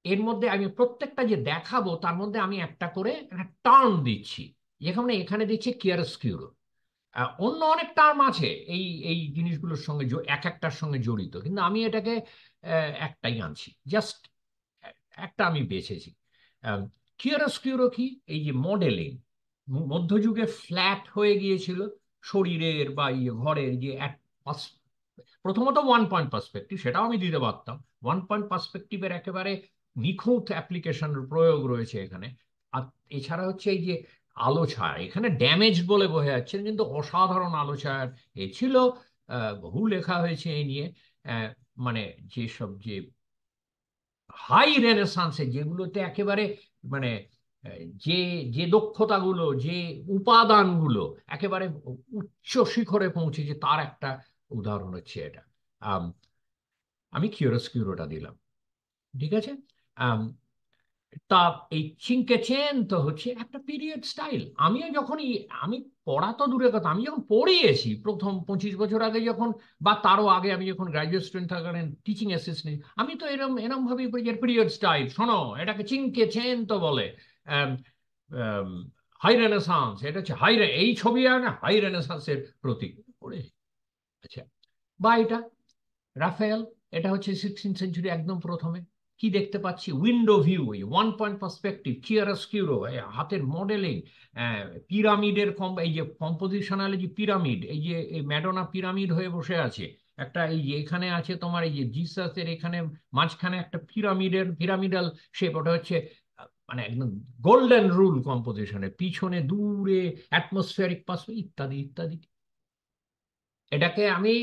এর মধ্যে, আমি প্রত্যেকটা যে দেখাবো তার মধ্যে আমি একটা করে একটা টার্ম দিচ্ছি। যেখানে এখানে দিচ্ছি কিয়ারস্কিউরো। অন্য অনেক টার্ম আছে এই এই জিনিসগুলোর সঙ্গে, এক একটার সঙ্গে জড়িত, কিন্তু আমি এটাকে একটাই আনছি, জাস্ট একটা আমি বেছেছি। কিয়ারস্কিউরো কি, এই যে মডেলিং, মধ্যযুগে ফ্ল্যাট হয়ে গিয়েছিল শরীরের বা ঘরের যে এক প্রথমত 1 পয়েন্ট পার্সপেক্টিভ, সেটাও আমি দিতে পারতাম। 1 পয়েন্ট পার্সপেক্টিভের একেবারে নিখুঁত অ্যাপ্লিকেশন প্রয়োগ রয়েছে এখানে। আর এছাড়া হচ্ছে এই যে আলো ছায়া, এখানে ড্যামেজ বলে বোঝা যাচ্ছে না, কিন্তু অসাধারণ আলো ছায়ার এ ছিল। বহু লেখা হয়েছে এই নিয়ে। আহ, মানে যেসব যে হাই রেনেসান্সে, যেগুলোতে একেবারে মানে যে যে দক্ষতাগুলো, যে উপাদানগুলো একেবারে উচ্চ শিখরে পৌঁছেছে, তার একটা উদাহরণ হচ্ছে এটা। আম, আমি কিউরোস্কিউরোটা দিলাম, ঠিক আছে। আম, তা এই চিনকেচেন তো হচ্ছে একটা পিরিয়ড স্টাইল। আমিও যখন আমি পড়া তো দূরের কথা, আমি যখন পড়িয়েছি প্রথম 25 বছর আগে যখন, বা তারও আগে, আমি যখন গ্রাজুয়েট স্টুডেন্ট থাকাকালীন টিচিং অ্যাসিস্ট্যান্ট, আমি তো এরম এরম ভাবেই পড়ি, পিরিয়ড স্টাইল শোনো, এটাকে চিনকেচেন তো বলে। হাই রেনেসান্স, এটা হচ্ছে এই ছবি আর না হাই রেনেসান্সের প্রতীক পড়ে। আচ্ছা, বা এটা রাফায়েল, এটা হচ্ছে 16th সেঞ্চুরি একদম প্রথমে। কি দেখতে পাচ্ছি, উইন্ডো ভিউ, 1 পয়েন্ট পার্সপেক্টিভ, চিয়ারস্কিউরো, হাতের মডেলিং, পিরামিডের এই যে কম্পোজিশনাল যে পিরামিড, এই যে ম্যাডোনা পিরামিড হয়ে বসে আছে একটা, এই যে এখানে আছে তোমার এই যে জিসাসের এখানে মাঝখানে একটা পিরামিডাল শেপ, ওটা হচ্ছে মানে একদম গোল্ডেন রুল কম্পোজিশনে, পিছনে দূরে অ্যাটমসফিয়ারিক পাস, ইত্যাদি ইত্যাদি। এটাকে আমি,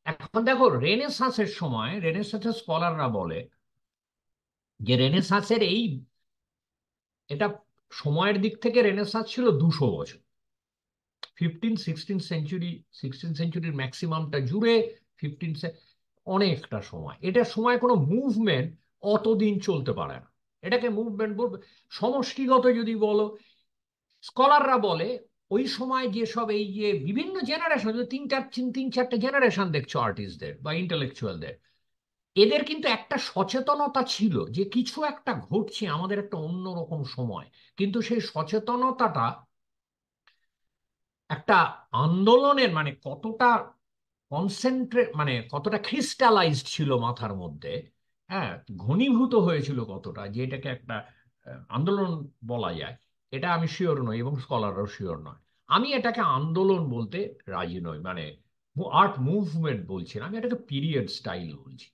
এখন দেখো রেনেসাঁসের সময়, রেনেসাঁসের স্কলাররা বলে যে রেনেসাঁসের এই, এটা সময়ের দিক থেকে রেনেসাঁস ছিল 200 বছর। 16th সেঞ্চুরি, 16th সেঞ্চুরির ম্যাক্সিমামটা জুড়ে, ফিফটিন অনেকটা সময়। এটা সময় কোনো মুভমেন্ট অতদিন চলতে পারে না। এটাকে মুভমেন্ট বলবে, সমষ্টিগত যদি বলো, স্কলাররা বলে ওই সময় যেসব এই যে বিভিন্ন জেনারেশন, তিন চারটে জেনারেশন দেখছো আর্টিস্টদের বা ইন্টেলেকচুয়ালদের, এদের কিন্তু একটা সচেতনতা ছিল যে কিছু একটা ঘটছে, আমাদের একটা অন্যরকম সময়। কিন্তু সেই সচেতনতাটা একটা আন্দোলনের, মানে কতটা কনসেন্ট্রেট, মানে কতটা ক্রিস্টালাইজড ছিল মাথার মধ্যে, হ্যাঁ, ঘনীভূত হয়েছিল কতটা, যে এটাকে একটা আন্দোলন বলা যায়, এটা আমি শিওর নই, এবং স্কলাররাও শিওর নয়। আমি এটাকে আন্দোলন বলতে রাজি নই, মানে আর্ট মুভমেন্ট বলছি না, আমি এটাকে পিরিয়ড স্টাইল বলছি।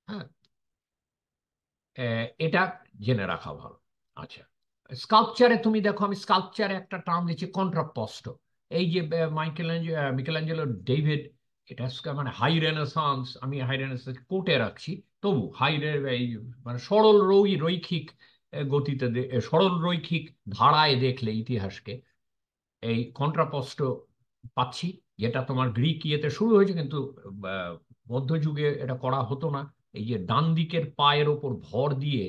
হ্যাঁ, এটা জেনে রাখা ভালো। আচ্ছা, স্কাল্পচারে তুমি দেখো, আমি স্কাল্পচারে একটা টার্ম দিচ্ছি কন্ট্রাপস্ট। এই যে মিকেলাঞ্জেলো ডেভিড, এটা মানে হাই রেনেসান্স, আমি হাই রেনেসান্স কোটে রাখছি, তবু এই মানে সরল রৈখিক গতিতে, সরল রৈখিক ধারায় দেখলে ইতিহাসকে এই কন্ট্রাপস্ট পাচ্ছি, যেটা তোমার গ্রিক ইয়েতে শুরু হয়েছে, কিন্তু মধ্যযুগে এটা করা হতো না। এই যে ডান দিকের পায়ের ওপর ভর দিয়ে,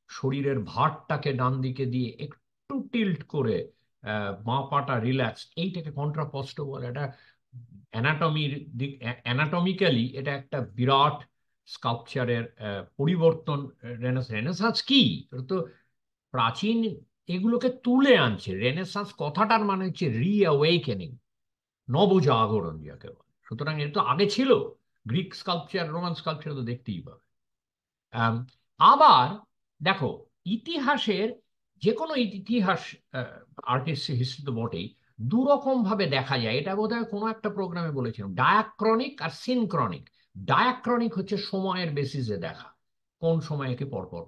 শরীরের ভারটাকে ডান দিকে দিয়ে একটু টিল্ট করে বাঁ পাটা রিল্যাক্স, এইটাকে কন্ট্রাপস্ট বলে। এটা অ্যানাটমির দিক, অ্যানাটমিক্যালি এটা একটা বিরাট স্কাল্পচারের পরিবর্তন। রেনেসাঁস কি, এটা তো প্রাচীন এগুলোকে তুলে আনছে। রেনেসাঁস কথাটার মানে হচ্ছে রিঅ্যাওয়েকেনিং, নবজাগরণ যাকে বলে। সুতরাং এটা তো আগে ছিল, গ্রিক স্কাল্পচার, রোমান স্কাল্পচার তো দেখতেই পাবে। আম, আবার দেখো, ইতিহাসের যে কোনো ইতিহাস, আর্টিস্ট হিস্ট্রি তো বটেই, দুরকম ভাবে দেখা যায়। এটা বোধহয় কোনো একটা প্রোগ্রামে বলেছিলাম, ডায়াক্রনিক আর সিনক্রনিক। ডায়াক্রনিক হচ্ছে সময়ের বেসিসে দেখা, কোন সময় কি পরপর।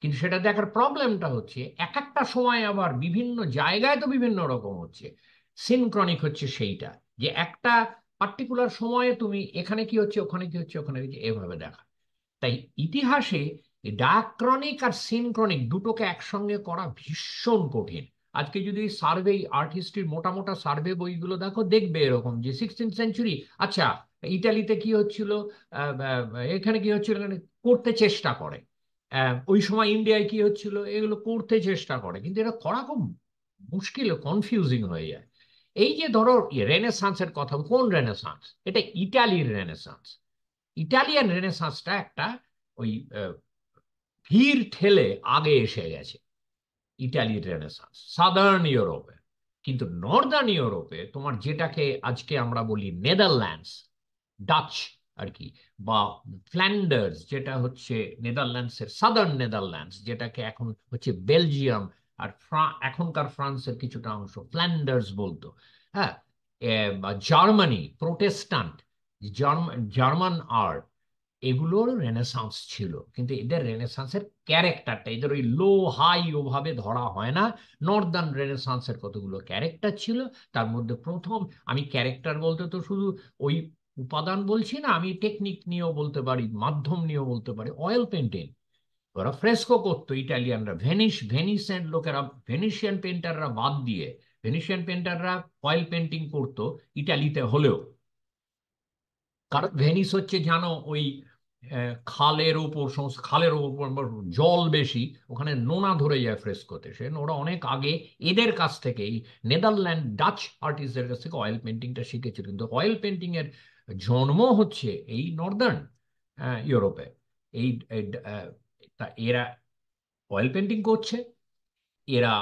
কিন্তু সেটা দেখার প্রবলেমটা হচ্ছে এক একটা সময় আবার বিভিন্ন জায়গায় তো বিভিন্ন রকম হচ্ছে। সিনক্রনিক হচ্ছে সেইটা, যে একটা পার্টিকুলার সময়ে তুমি এখানে কি হচ্ছে, ওখানে কি হচ্ছে, ওখানে কি হচ্ছে, এভাবে দেখা। তাই ইতিহাসে ডায়াক্রনিক আর সিনক্রনিক দুটোকে একসঙ্গে করা ভীষণ কঠিন। আজকে যদি সার্ভে, আর্ট হিস্ট্রির মোটা মোটা সার্ভে বইগুলো দেখো, দেখবে এরকম যে 16th সেঞ্চুরি, আচ্ছা ইটালিতে কি হচ্ছিল, এখানে কি হচ্ছিল, এখানে করতে চেষ্টা করে। ওই সময় ইন্ডিয়ায় কি হচ্ছিল, এগুলো করতে চেষ্টা করে, কিন্তু এটা করা খুব মুশকিল, কনফিউজিং হয়ে যায়। এই যে ধরো রেনেসান্সের কথা, কোন রেনেসান্স? এটা ইটালির রেনেসান্স। ইটালিয়ান রেনেসাঁসটা একটা ওই ভিড় ঠেলে আগে এসে গেছে, ইটালির রেনেসাঁস সাদার্ন ইউরোপে। কিন্তু নর্দার্ন ইউরোপে তোমার যেটাকে আজকে আমরা বলি নেদারল্যান্ডস, ডাচ আর কি, বা ফ্ল্যান্ডার্স, যেটা হচ্ছে নেদারল্যান্ডসের সাদার্ন নেদারল্যান্ডস, যেটাকে এখন হচ্ছে বেলজিয়াম আর এখনকার ফ্রান্সের কিছুটা অংশ ফ্ল্যান্ডার্স বলতো। হ্যাঁ, বা জার্মানি প্রোটেস্টান্ট, জার্মান আর্ট, এগুলোর রেনেসাঁস ছিল। কিন্তু এদের রেনেসাঁসের ক্যারেক্টারটা, এদের ওই লো হাই ওভাবে ধরা হয় না। নর্দার্ন রেনেসাঁসের কতগুলো ক্যারেক্টার ছিল, তার মধ্যে প্রথম, আমি ক্যারেক্টার বলতে তো শুধু ওই উপাদান বলছি না, আমি টেকনিক নিয়েও বলতে পারি, মাধ্যম নিয়েও বলতে পারি। অয়েল পেন্টিং, ওরা ফ্রেস্কো করতো ইটালিয়ানরা, ভেনিসের লোকেরা, ভেনিসিয়ান পেন্টাররা বাদ দিয়ে, ভেনিসিয়ান পেন্টাররা অয়েল পেন্টিং করতো ইটালিতে হলেও। কারণ ভেনিস হচ্ছে জানো ওই খালের ওপর, খালের ওপর জল বেশি, ওখানে নোনা ধরে যায় ফ্রেস্কোতে। সে ওরা অনেক আগে এদের কাছ থেকে, এই নেদারল্যান্ড ডাচ আর্টিস্টদের কাছ থেকে অয়েল পেন্টিংটা শিখেছিল। কিন্তু অয়েল পেন্টিং এর জন্ম হচ্ছে এই নর্দার্ন ইউরোপে। এই এই, তা এরা অয়েল পেন্টিং করছে, এরা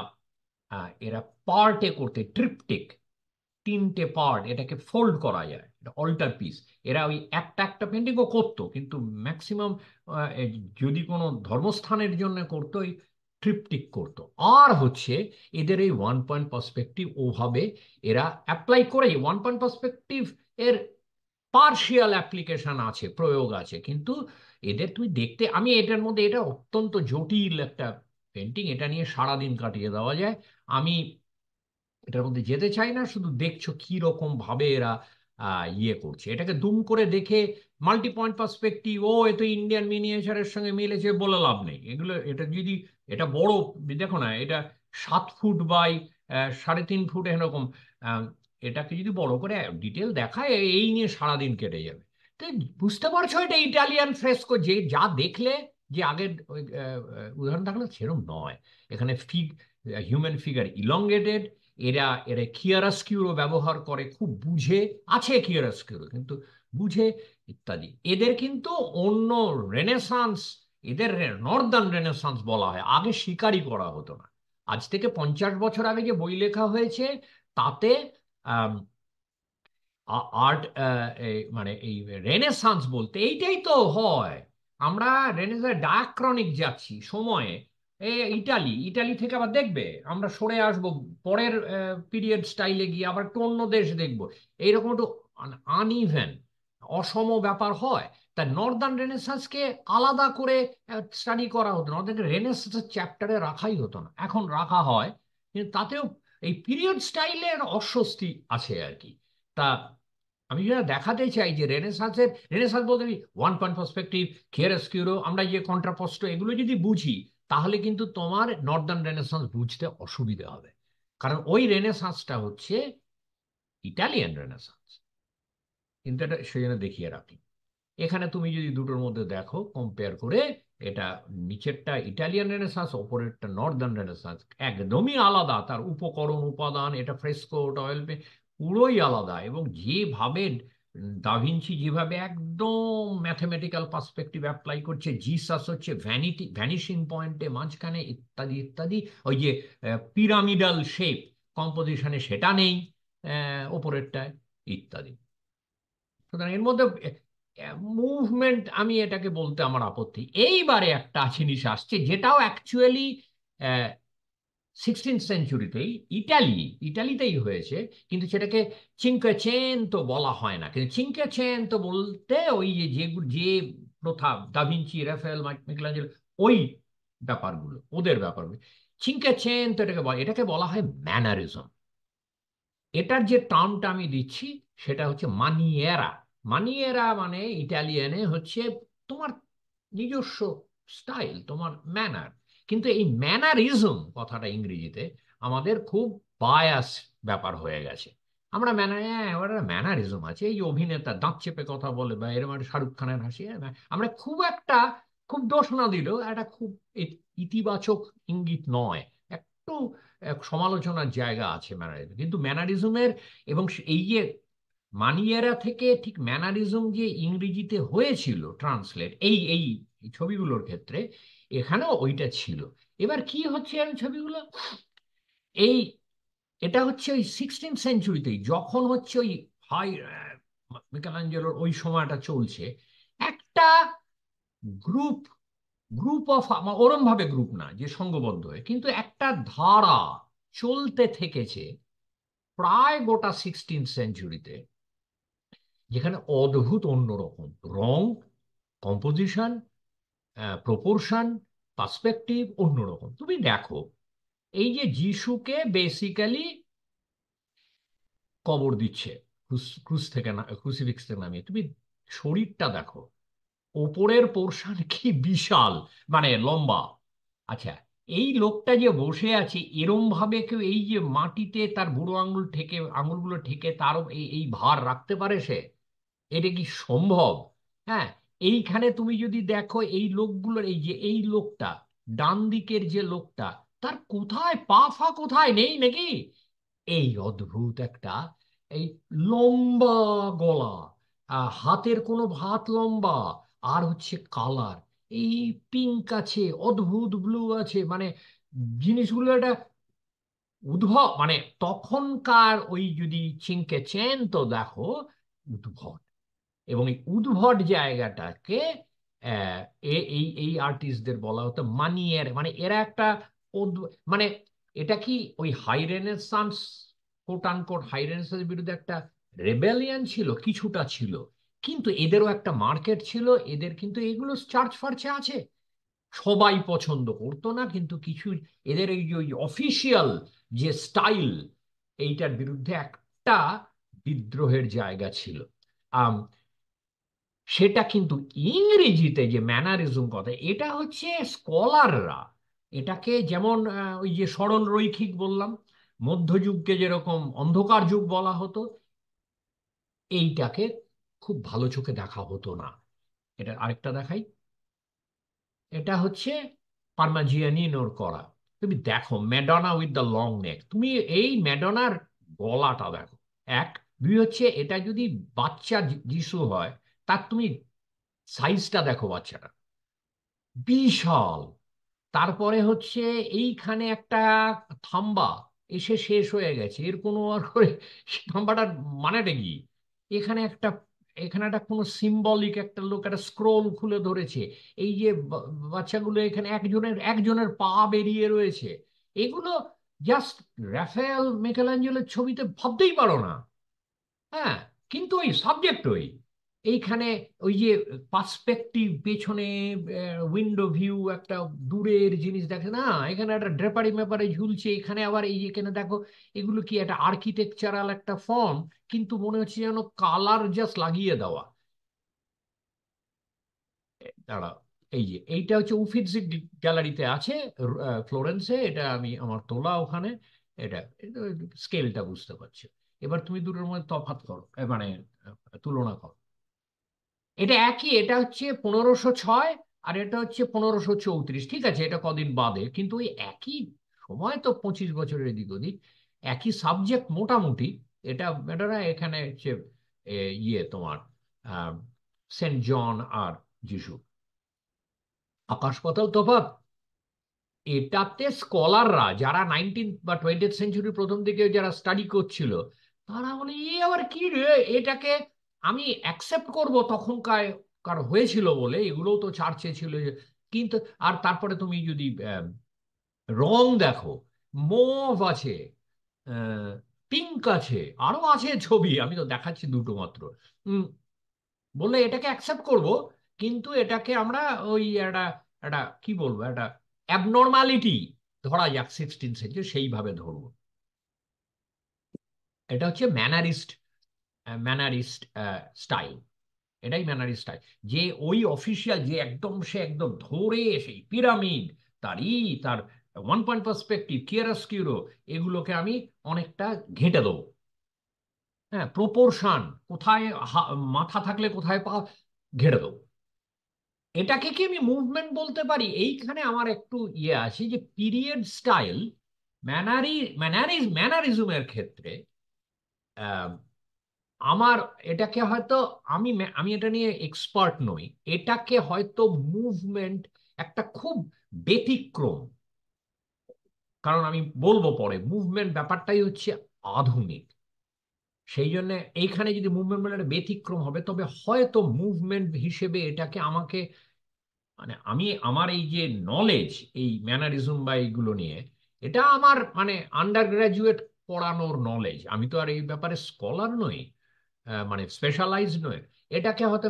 এরা পার্টে করতে, ট্রিপটিক, তিনটে পার্ট, এটাকে ফোল্ড করা যায়, এটা অল্টার পিস। এরা ওই একটা একটা পেন্টিংও করতো, কিন্তু ম্যাক্সিমাম যদি কোনো ধর্মস্থানের জন্য করতো, ওই ট্রিপটিক করতো। আর হচ্ছে এদের এই ওয়ান পয়েন্ট পার্সপেক্টিভ ওভাবে এরা অ্যাপ্লাই করে। ওয়ান পয়েন্ট পার্সপেক্টিভ এর পার্শিয়াল অ্যাপ্লিকেশন আছে, প্রয়োগ আছে, কিন্তু এদের তুমি দেখতে, আমি এটার মধ্যে, এটা অত্যন্ত জটিল একটা পেন্টিং, এটা নিয়ে সারাদিন কাটিয়ে দেওয়া যায়। আমি এটার মধ্যে যেতে চাই না, শুধু দেখছো কি রকম ভাবে এরা ইয়ে করছে এটাকে, দুম করে দেখে মাল্টি পয়েন্ট পার্সপেক্টিভ, ও এ তো ইন্ডিয়ান মিনিয়েচারের সঙ্গে মিলেছে বলে লাভ নেই। এগুলো, এটা যদি, এটা বড়, দেখো না, এটা 7 ফুট বাই 3.5 ফুট এরকম। আহ, এটাকে যদি বড় করে ডিটেল দেখায়, এই নিয়ে সারাদিন কেটে যাবে। তো বুঝতে পারছো, এটা ইটালিয়ান ফ্রেস্কো, যে যা দেখলে, যে আগের ওই, উদাহরণ থাকলে সেরকম নয়। এখানে হিউম্যান ফিগার ইলংগেটেড, এরা এরা কিয়ারাস্কিউরো ব্যবহার করে, খুব বুঝে, আছে কিয়ারাস্কিউরো কিন্তু বুঝে, ইত্যাদি। এদের কিন্তু অন্য রেনেসান্স, এদের নর্দার্ন রেনেসান্স বলা হয়। আগে শিকারি করা হতো না। আজ থেকে 50 বছর আগে যে বই লেখা হয়েছে, তাতে আর্ট, মানে এই রেনেসান্স বলতে এইটাই তো হয়। আমরা রেনেসাঁ ডায়াক্রনিক যাচ্ছি সময়ে। ইটালি, ইটালি থেকে আবার দেখবে আমরা সরে আসব পরের পিরিয়ড স্টাইলে গিয়ে আবার একটু অন্য দেশ দেখবো। এইরকম একটু আনইভেন, অসম ব্যাপার হয়। তাই নর্দার্ন রেনেসাঁসকে আলাদা করে স্টাডি করা হতো না, ওদেরকে রেনেসাঁস চ্যাপ্টারে রাখাই হতো না। এখন রাখা হয়, কিন্তু তাতেও এই পিরিয়ড স্টাইলের অস্বস্তি আছে আর কি। তা আমি যেটা দেখাতে চাই যে রেনেসাঁস বলতে আমি ওয়ান পয়েন্ট পার্সপেক্টিভ, কিয়ারোস্কিউরো, আমরা যে কন্ট্রাপোস্ট, এগুলো যদি বুঝি, তাহলে কিন্তু তোমার নর্দার্ন রেনেসাঁস বুঝতে অসুবিধা হবে। কারণ ওই রেনেসাঁসটা হচ্ছে ইটালিয়ান রেনেসাঁস। কিন্তু এটা সেই জন্য দেখিয়ে রাখি। এখানে তুমি যদি দুটোর মধ্যে দেখো কম্পেয়ার করে, এটা নিচেরটা ইটালিয়ান রেনেসাঁস, ওপরেরটা নর্দার্ন রেনেসাঁস, একদমই আলাদা। তার উপকরণ, উপাদান, এটা ফ্রেস্কো, ওটা অয়েল পেন্ট, পুরোই আলাদা। এবং যেভাবে দাভিঞ্চি যেভাবে একদম ম্যাথমেটিক্যাল পার্সপেক্টিভ অ্যাপ্লাই করছে, জিসাস হচ্ছে ভ্যানিশিং পয়েন্টে মাঝখানে, ইত্যাদি ইত্যাদি। ওই যে পিরামিডাল শেপ কম্পোজিশনে সেটা নেই ওপরেরটায়, ইত্যাদি। সুতরাং এর মধ্যে মুভমেন্ট, আমি এটাকে বলতে আমার আপত্তি। এইবারে একটা জিনিস আসছে যেটাও অ্যাকচুয়ালি 16th সেঞ্চুরিতেই ইটালিতেই হয়েছে, কিন্তু সেটাকে তো বলা হয় না। কিন্তু তো বলতে ওই যে প্রথা দাভিঞ্চি, রাফায়েল, মাইকেলাঞ্জেলো, ওই ব্যাপারগুলো, ওদের ব্যাপারগুলো তো এটাকে বলা হয় ম্যানারিজম। এটার যে টার্মটা আমি দিচ্ছি সেটা হচ্ছে মানিয়েরা। মানিয়েরা মানে ইটালিয়ানে হচ্ছে তোমার নিজস্ব স্টাইল, তোমার ম্যানার। কিন্তু এই ম্যানারিজম কথাটা ইংরেজিতে আমাদের খুব বায়াস ব্যাপার হয়ে গেছে। আমরা ওটা ম্যানারিজম আছে, এই অভিনেতা দাঁত চেপে কথা বলে বা এরকম একটা শাহরুখ খানের হাসি, আমরা খুব একটা, খুব দোষ না দিলেও একটা খুব ইতিবাচক ইঙ্গিত নয়, একটু সমালোচনার জায়গা আছে ম্যানারিজম। কিন্তু ম্যানারিজমের এবং এই যে মানিয়েরা থেকে ঠিক ম্যানারিজম যে ইংরেজিতে হয়েছিল ট্রান্সলেট এই এই ছবিগুলোর ক্ষেত্রে, এখানেও ওইটা ছিল। এবার কি হচ্ছে এই ছবিগুলো, এই এটা হচ্ছে ওই 16th সেঞ্চুরিতেই, যখন হচ্ছে ওই হাই মিকেলাঞ্জেলোর ওই সময়টা চলছে, একটা গ্রুপ গ্রুপ অফ, ওরম ভাবে গ্রুপ না যে সংঘবদ্ধ হয়ে, কিন্তু একটা ধারা চলতে থেকেছে প্রায় গোটা 16th সেঞ্চুরিতে, যেখানে অদ্ভুত অন্যরকম রং, কম্পোজিশন, প্রপোর্শন, পার্সপেক্টিভ অন্যরকম। তুমি দেখো এই যে যিশুকে বেসিক্যালি কবর দিচ্ছে ক্রুশ থেকে না, ক্রুসিফিক্স থেকে নামিয়ে, তুমি শরীরটা দেখো, ওপরের পোর্শন কি বিশাল, মানে লম্বা। আচ্ছা, এই লোকটা যে বসে আছে এরম ভাবে কেউ এই যে মাটিতে তার বুড়ো আঙুল ঠেকে, আঙুলগুলো ঠেকে তার এই এই ভার রাখতে পারে সে? এটা কি সম্ভব? হ্যাঁ, এইখানে তুমি যদি দেখো এই লোকগুলোর, এই যে এই লোকটা ডান দিকের যে লোকটা, তার কোথায় পা ফা কোথায় নেই নাকি? এই অদ্ভুত একটা, এই লম্বা গলা, হাতের কোনো ভাত লম্বা, আর হচ্ছে কালার এই পিঙ্ক আছে, অদ্ভুত ব্লু আছে, মানে জিনিসগুলো একটা উদ্ভব, মানে তখনকার ওই যদি চিনকে চেন তো দেখো, উদ্ভট। এবং এই উদ্ভট জায়গাটাকে আহ, এই এই আর্টিস্টদের বলা হতো মানিয়ের, মানে এরা একটা মানে এটা কি ওই high Renaissance, quote unquote high রেনেসান্সের বিরুদ্ধে একটা রেবেলিয়ান ছিল, কিছুটা ছিল, কিন্তু এদেরও একটা মার্কেট ছিল, এদের কিন্তু এগুলো চার্চ ফার্চে আছে। সবাই পছন্দ করতো না, কিন্তু কিছু এদের এই যে ওই অফিসিয়াল যে স্টাইল, এইটার বিরুদ্ধে একটা বিদ্রোহের জায়গা ছিল। সেটা কিন্তু ইংরেজিতে যে ম্যানারিজম কথা, এটা হচ্ছে স্কলাররা এটাকে যেমন ওই যে সরল রৈখিক বললাম, মধ্যযুগকে যেরকম অন্ধকার যুগ বলা হতো, এইটাকে খুব ভালো চোখে দেখা হতো না। এটা আরেকটা দেখাই, এটা হচ্ছে পারমাজিয়ানিনোর করা। তুমি দেখো ম্যাডোনা উইথ দ্য লং নেক, তুমি এই ম্যাডোনার গলাটা দেখো। এক, দুই হচ্ছে এটা যদি বাচ্চা যিশু হয়, তার তুমি সাইজটা দেখো বাচ্চাটা, বিশাল। তারপরে হচ্ছে এইখানে একটা থাম্বা এসে শেষ হয়ে গেছে, এর কোনো আর করে থাম্বাটার মানেটা কি? এখানে একটা, এখানে একটা কোনো সিম্বলিক একটা লোক একটা স্ক্রোল খুলে ধরেছে, এই যে বাচ্চাগুলো এখানে একজনের একজনের পা বেরিয়ে রয়েছে, এগুলো জাস্ট রাফায়েল মিকেলাঞ্জেলোর ছবিতে ভাবতেই পারো না। হ্যাঁ, কিন্তু ওই সাবজেক্ট ওই, এইখানে ওই যে পার্সপেক্টিভ, পেছনে উইন্ডো ভিউ, একটা দূরের জিনিস দেখে না, এখানে একটা ড্রেপারি ম্যাপারে ঝুলছে, এখানে আবার এই এখানে দেখো, এগুলো কি একটা আর্কিটেকচারাল একটা ফর্ম, কিন্তু মনে হচ্ছে যেন কালার জাস্ট লাগিয়ে দেওয়া। দাঁড়া, এই যে এইটা হচ্ছে উফিৎজি গ্যালারিতে আছে, ফ্লোরেন্সে, এটা আমি আমার তোলা ওখানে। এটা স্কেলটা বুঝতে পারছো? এবার তুমি দুটোর মধ্যে তফাৎ করো, মানে তুলনা করো। এটা একই, এটা হচ্ছে 1506, আর এটা হচ্ছে 1534, ঠিক আছে, এটা কদিন বাদে, কিন্তু ওই একই সময় তো, 25 বছরের এদিক ওদিক, একই সাবজেক্ট মোটামুটি। এটা ম্যাডারা এখানে হচ্ছে ইয়ে তোমার আহ সেন্ট জন আর যিশু, আকাশ পাতাল তফাৎ। এটাতে স্কলাররা যারা 19 বা 20th সেঞ্চুরির প্রথম দিকে যারা স্টাডি করছিল, তারা বলে এ আবার কি রে, এটাকে আমি অ্যাকসেপ্ট করব তখনকার কার হয়েছিল বলে, এগুলোও তো চার্চে ছিল কিন্তু। আর তারপরে তুমি যদি রং দেখো, মোভ আছে, পিঙ্ক আছে, আরো আছে ছবি, আমি তো দেখাচ্ছি দুটো মাত্র। উম, বললে এটাকে অ্যাকসেপ্ট করব, কিন্তু এটাকে আমরা ওই একটা একটা কি বলবো, একটা অ্যাবনর্মালিটি ধরা যাক 16th সেঞ্চুরি, সেইভাবে ধরবো। এটা হচ্ছে ম্যানারিস্ট, ম্যানারিস্ট স্টাইল। এটাই ম্যানারিস্ট স্টাইল, যে ওই অফিসিয়াল যে একদম সে একদম ধরে সেই পিরামিড, তার 1 পয়েন্ট পার্সপেক্টিভ, কিয়ারস্কিউরো, এগুলোকে আমি অনেকটা ঘেঁটে দেবো। হ্যাঁ, প্রপোর্শন, কোথায় মাথা থাকলে কোথায় পা, ঘেঁটে দেবো। এটাকে কি আমি মুভমেন্ট বলতে পারি? এইখানে আমার একটু ইয়ে আছে যে পিরিয়ড স্টাইল, ম্যানারিজমের ক্ষেত্রে আহ, আমার এটাকে হয়তো, আমি এটা নিয়ে এক্সপার্ট নই, এটাকে হয়তো মুভমেন্ট একটা খুব ব্যতিক্রম। কারণ আমি বলবো পরে, মুভমেন্ট ব্যাপারটাই হচ্ছে আধুনিক। সেই জন্য এইখানে যদি মুভমেন্ট বলে একটা ব্যতিক্রম হবে, তবে হয়তো মুভমেন্ট হিসেবে এটাকে আমাকে, মানে আমি আমার এই যে নলেজ এই ম্যানারিজম বা এইগুলো নিয়ে, এটা আমার মানে আন্ডার গ্রাজুয়েট পড়ানোর নলেজ, আমি তো আর এই ব্যাপারে স্কলার নই, মানে স্পেশালাইজ নয়। এটাকে হয়তো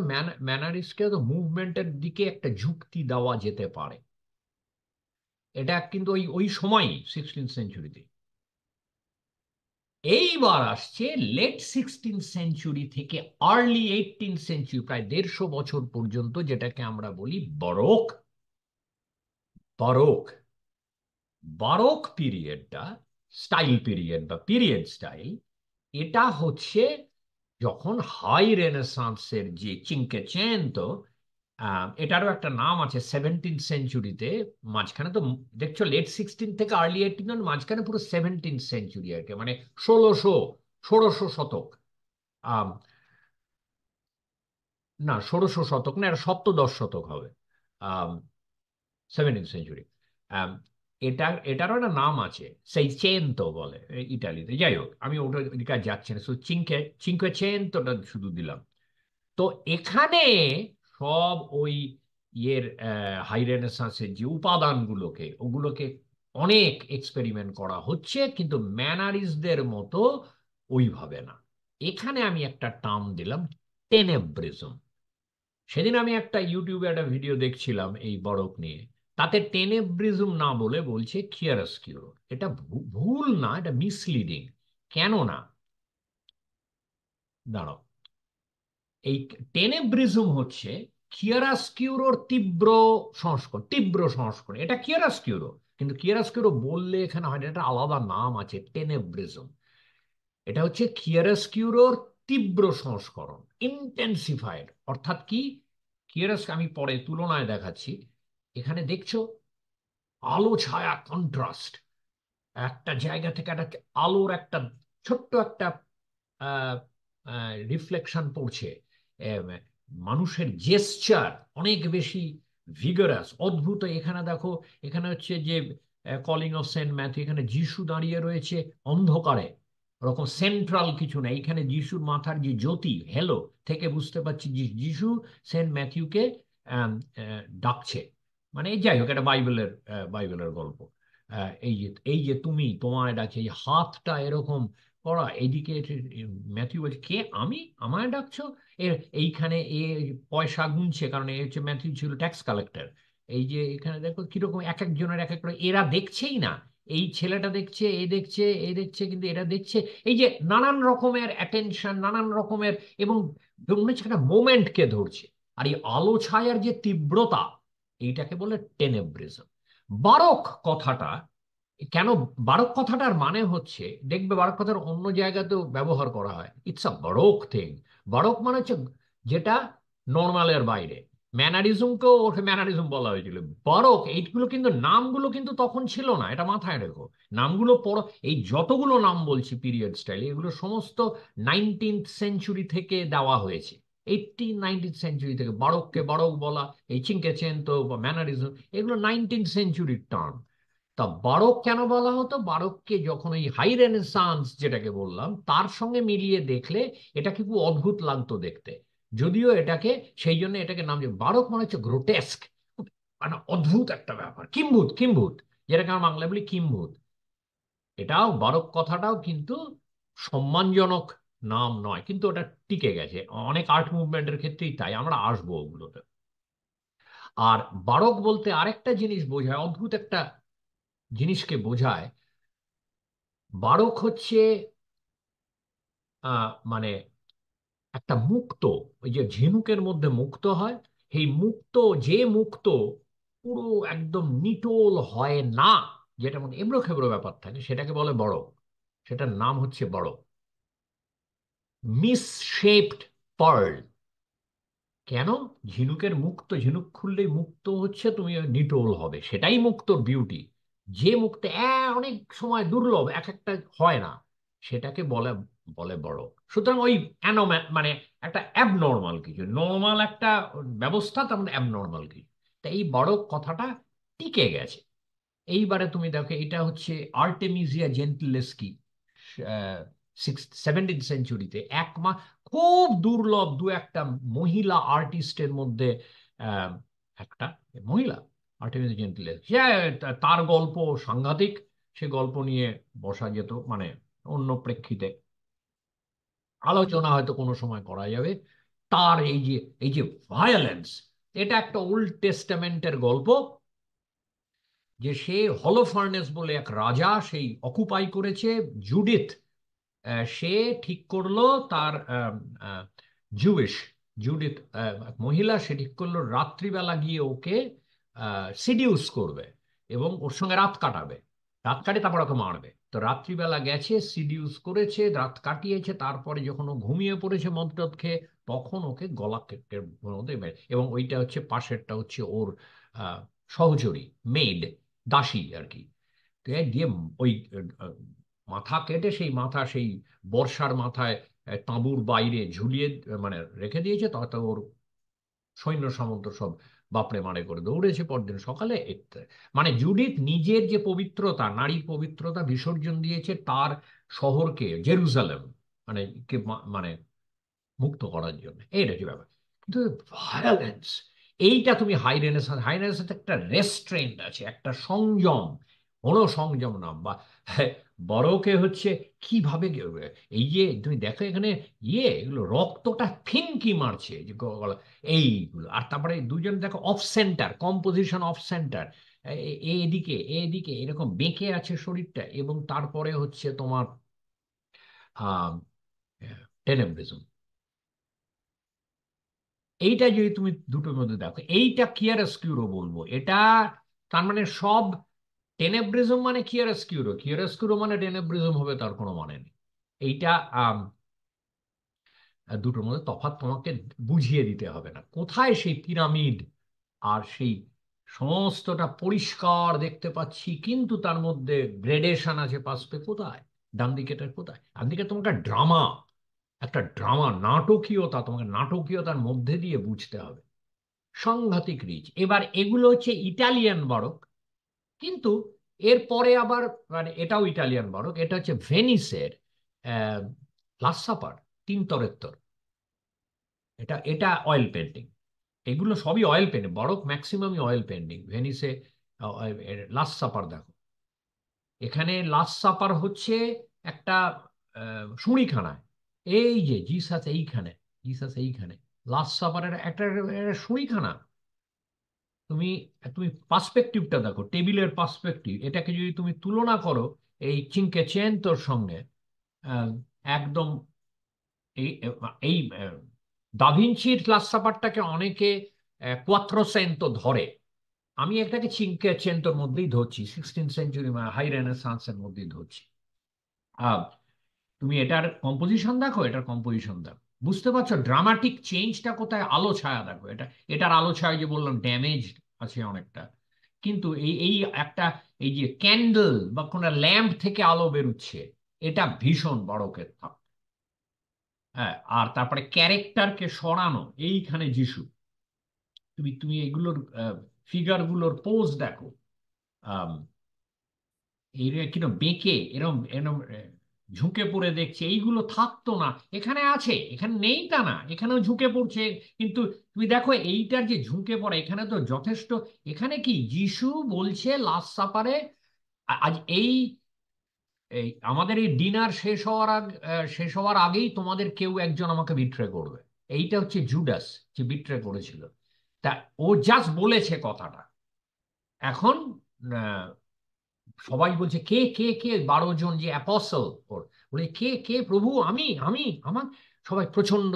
ম্যানারিস্টকে হয়তো মুভমেন্টের দিকে একটা যুক্তি দেওয়া যেতে পারে। এটা কিন্তু ওই ওই সময়ই 16th সেঞ্চুরিতে। এইবার আসছে লেট 16th সেঞ্চুরি থেকে আর্লি 18th সেঞ্চুরি, প্রায় 150 বছর পর্যন্ত, যেটাকে আমরা বলি বরোক। বরোক, বারোক পিরিয়ডটা, স্টাইল পিরিয়ড বা পিরিয়ড স্টাইল, এটা হচ্ছে যখন হাই রেনেসান্সের যে চিঙ্কেচেন্তো, এটারও একটা নাম আছে 17th সেঞ্চুরিতে, মাঝখানে তো দেখছো লেট 16 থেকে আর্লি 18, মাঝখানে পুরো 17th সেঞ্চুরি আর কি, মানে 1600, ষোড়শ শতক। আম, না, ষোড়শ শতক না, এটা সপ্তদশ শতক হবে, 17th সেঞ্চুরি। এটারও একটা নাম আছে, সেই চেনতো বলে ইটালিতে। যাই হোক, আমি ওটা ওদিকে আর যাচ্ছি না, শুধু চিঙ্কে চেনতোটা শুধু দিলাম। তো এখানে সব ওই ইয়ের হাই রেনেসাঁসের যে উপাদানগুলোকে, ওগুলোকে অনেক এক্সপেরিমেন্ট করা হচ্ছে, কিন্তু ম্যানারিস্টদের মতো ওইভাবে না। এখানে আমি একটা টার্ম দিলাম, টেনেব্রিজম। সেদিন আমি একটা ইউটিউবে একটা ভিডিও দেখছিলাম এই বরফ নিয়ে, তাতে টেনেব্রিজম না বলে বলছে কিয়ারস্কিউরো। এটা ভুল না, এটা মিসলিডিং। কেন না, দাঁড়াও, এই টেনেব্রিজম হচ্ছে কিয়ারাস্কিউরোর তীব্র সংস্করণ, এটা কিয়ারাস্কিউরো। কিন্তু কিয়ারাস্কিউরো বললে এখানে হয় না, এটা আলাদা নাম আছে, টেনেব্রিজম। এটা হচ্ছে কিয়ারাস্কিউরোর তীব্র সংস্করণ, ইন্টেন্সিফাইড। অর্থাৎ কি, আমি পরে তুলনায় দেখাচ্ছি। এখানে দেখছো আলো ছায়া কন্ট্রাস্ট, একটা জায়গা থেকে একটা আলোর একটা ছোট্ট একটা রিফ্লেকশন পড়ছে। এম, মানুষের জেসচার অনেক বেশি ভিগারাস, অদ্ভুত। এখানে দেখো, এখানে হচ্ছে যে কলিং অফ সেন্ট ম্যাথিউ, এখানে যিশু দাঁড়িয়ে রয়েছে অন্ধকারে, ওরকম সেন্ট্রাল কিছু নেই। এখানে যিশুর মাথার যে জ্যোতি হেলো থেকে বুঝতে পারছি যিশু সেন্ট ম্যাথিউকে ডাকছে। মানে যাই হোক, এটা বাইবেলের গল্প। এই যে তুমি তোমায় ডাকছে, এই হাতটা এরকম করা, এইদিকে ম্যাথিউ বলছে, কে, আমি, আমায় ডাকছো? এইখানে পয়সা গুনছে, কারণ হচ্ছে ম্যাথিউ ছিল ট্যাক্স কালেক্টর। এই যে এখানে দেখো কিরকম এক একজনের এক এক করে, এরা দেখছেই না, এই ছেলেটা দেখছে, এ দেখছে, এ দেখছে, কিন্তু এরা দেখছে। এই যে নানান রকমের অ্যাটেনশন, নানান রকমের, এবং মনে হচ্ছে একটা মোমেন্টকে ধরছে। আর এই আলো ছায়ার যে তীব্রতা, এইটাকে বলে টেনেব্রিজম। বারক কথাটা কেন, বারক কথাটার মানে হচ্ছে, দেখবে বারক কথার অন্য জায়গাতেও ব্যবহার করা হয়, ইটস আ বারক থিং। বারক মানে হচ্ছে যেটা নর্মালের বাইরে। ম্যানারিজমকেও ওকে ম্যানারিজম বলা হয়েছিল। বারক এইগুলো কিন্তু নামগুলো কিন্তু তখন ছিল না, এটা মাথায় রেখো। নামগুলো পর, এই যতগুলো নাম বলছি পিরিয়ড স্টাইল, এগুলো সমস্ত 19th সেঞ্চুরি থেকে দেওয়া হয়েছে। 19th সেঞ্চুরি থেকে বারককে বারক বলা, এই চিঙ্কেচেন্তো বা ম্যানারিজম, এগুলো 19th সেঞ্চুরির টার্ম। তা বারক কেন বলা হতো? বারককে যখন ওই হাই রেনেসান্স যেটাকে বললাম তার সঙ্গে মিলিয়ে দেখলে এটাকে খুব অদ্ভুত লাগতো দেখতে। যদিও এটাকে, সেই জন্য এটাকে নাম, যে বারক মানে হচ্ছে গ্রোটেস্ক, মানে অদ্ভুত একটা ব্যাপার, কিম্ভূত, যেটাকে আমরা বাংলায় বলি কিম্ভূত। এটাও বারক কথাটাও কিন্তু সম্মানজনক নাম নয়, কিন্তু ওটা টিকে গেছে অনেক আর্ট মুভমেন্টের ক্ষেত্রেই, তাই আমরা আসবো ওগুলোতে। আর বারক বলতে আরেকটা জিনিস বোঝায়, অদ্ভুত একটা জিনিসকে বোঝায়। বারক হচ্ছে মানে একটা মুক্ত, ওই যে ঝিনুকের মধ্যে মুক্ত হয়, এই মুক্ত, যে মুক্ত পুরো একদম নিটোল হয় না, যেটা মানে এবড়ো খেবড়ো ব্যাপার থাকে, সেটাকে বলে বড়। সেটার নাম হচ্ছে বড়। Misshaped pearl. কেন? ঝিনুকের মুক্ত, ঝিনুক খুললেই মুক্ত হচ্ছে, তুমি নিটোল হবে, সেটাই মুক্তোর বিউটি। যে মুক্ত অনেক সময় দুর্লভ, এক একটা হয় না, সেটাকে বলে বলে বড়। সুতরাং ওই মানে একটা অ্যাবনর্মাল কিছু, নর্মাল একটা ব্যবস্থা, তার মানে অ্যাবনর্মাল কিছু। তা এই বড় কথাটা টিকে গেছে। এইবারে তুমি দেখো, এটা হচ্ছে আর্টেমিজিয়া জেন্টলেস্কি, 17th সেঞ্চুরিতে খুব দুর্লভ দু একটা মহিলা আর্টিস্টের মধ্যে আহ, একটা মহিলা আর্টেমিজিয়া জেন্টলেস্কি, তার গল্প সাংঘাতিক। সে গল্প নিয়ে বসা যেত, মানে অন্য প্রেক্ষিতে আলোচনা হয়তো কোনো সময় করা যাবে। তার এই যে ভায়োলেন্স, এটা একটা ওল্ড টেস্টামেন্টের গল্প, যে সে হলোফার্নেস বলে এক রাজা সেই অকুপাই করেছে। জুডিথ, সে ঠিক করলো তার জুইশ জুডিথ, এক মহিলা, সে ঠিক করলো রাত্রিবেলা গিয়ে ওকে সিডিউস করবে এবং ওর সঙ্গে রাত কাটাবে। রাত কাটিয়ে তারপর ওকে মারবে। তো রাত্রিবেলা গেছে, সিডিউস করেছে, রাত কাটিয়েছে, তারপরে যখন ও ঘুমিয়ে পড়েছে মদ টদ খেয়ে, তখন ওকে গলা কেটে মধ্যে এবং ওইটা হচ্ছে পাশেরটা হচ্ছে ওর আহ, সহচরী, মেড, দাসী আর কি। তো এই দিয়ে ওই আহ, মাথা কেটে, সেই মাথা সেই বর্ষার মাথায় তাঁবুর বাইরে ঝুলিয়ে মানে রেখে দিয়েছে। তাতে ওর সৈন্য সামন্ত সব বাপড়ে মারে করে দৌড়েছে পরদিন সকালে। মানে জুডিথ নিজের যে পবিত্রতা, নারীর পবিত্রতা বিসর্জন দিয়েছে তার শহরকে, জেরুজালেম, মানে মানে মুক্ত করার জন্য। এইটা কি ব্যাপার। কিন্তু ভায়োলেন্স, এইটা তুমি হাই রেনেসাঁস একটা রেস্ট্রেন্ট আছে, একটা সংযম, কোনো সংযম না বা বড়কে হচ্ছে কিভাবে এই যে তুমি দেখো এখানে এগুলো রক্তটা ফিনকি মারছে যে এইগুলো। আর তারপরে দুজন দেখো of centre, composition of centre, এদিকে এদিকে এরকম বেঁকে আছে শরীরটা, এবং তারপরে হচ্ছে তোমার আহ টেনেব্রিজম। এইটা যদি তুমি দুটোর মধ্যে দেখো, এইটা কিয়ারস্কিউরো বলবো এটা। তার মানে সব, টেনেব্রিজম মানে কিয়ারস্কিউরো, কিয়ারস্কিউরো মানে টেনেব্রিজম হবে, তার কোনো মানে নেই। এইটা আম, দুটোর মধ্যে তফাৎ তোমাকে বুঝিয়ে দিতে হবে না। কোথায় সেই পিরামিড, আর সেই সমস্তটা পরিষ্কার দেখতে পাচ্ছি, কিন্তু তার মধ্যে গ্রেডেশন আছে পাশে, কোথায়? ডান দিকেটা কোথায়? ডান দিকে তোমাকে ড্রামা, একটা ড্রামা, নাটকীয়তা, তোমাকে নাটকীয়তার মধ্যে দিয়ে বুঝতে হবে। সাংঘাতিক রিচ। এবার এগুলো হচ্ছে ইটালিয়ান বারক, কিন্তু এরপরে আবার, মানে এটাও ইটালিয়ান বারক, এটা হচ্ছে ভেনিসের লাস্ট সাপার, তিন তরেত্তর। এটা এটা অয়েল পেন্টিং। এগুলো সবই অয়েল পেন্টিং, বারক ম্যাক্সিমামই অয়েল পেন্টিং। ভেনিসে লাস্ট সাপার দেখো, এখানে লাস্ট সাপার হচ্ছে একটা শুঁড়িখানায়, এই যে জিসাস এইখানে, জিসাস এইখানে, লাস্ট সাপারের একটা একটা শুঁড়িখানা। তুমি তুমি পার্সপেক্টিভটা দেখো, টেবিলের পার্সপেক্টিভ, এটাকে যদি তুমি তুলনা করো এই চিনকে চেনতোর সঙ্গে, আহ, একদম এই এই দাভিঞ্চির লাস্ট সাপারটাকে অনেকে কোয়াত্রোসেন্তো ধরে। আমি এটাকে চিনকে চেনতোর মধ্যেই ধরছি, 16th সেঞ্চুরি হাই রেনেসান্সের মধ্যেই ধরছি। আহ, তুমি এটার কম্পোজিশন দেখো, এটার কম্পোজিশন দেখো, বুঝতে পারছো ড্রামাটিক চেঞ্জটা কোথায়। আলো ছায়া দেখো, এটার আলো ছায়া যে বললাম ড্যামেজ আছে অনেকটা, কিন্তু এই এই একটা, এই যে ক্যান্ডেল বা কোন ল্যাম্প থেকে আলো বেরোচ্ছে, এটা ভীষণ বড়কের থাক। হ্যাঁ, আর তারপরে ক্যারেক্টারকে সরানো, এইখানে যিশু, তুমি তুমি এগুলোর ফিগার গুলোর পোজ দেখো, এই কিরম বেঁকে এরম এরম ঝুঁকে পড়ে দেখছে, এইগুলো থাকতো না। এখানে আছে, এখানে নেই তা না, এখানেও ঝুঁকে পড়ছে। কিন্তু তুমি দেখো এইটার যে ঝুঁকে পড়ে, এখানে তো যথেষ্ট। এখানে কি যিশু বলছে লাস্ট সাপারে, আজ এই এই আমাদের এই ডিনার শেষ হওয়ার আগেই তোমাদের কেউ একজন আমাকে বিট্রে করবে। এইটা হচ্ছে জুডাস, যে বিট্রে করেছিল। তা ও জাস্ট বলেছে কথাটা। এখন সবাই বলছে কে কে কে, 12 জন যে অ্যাপসল ওর, বলে কে কে প্রভু, আমি আমি আমার। সবাই প্রচন্ড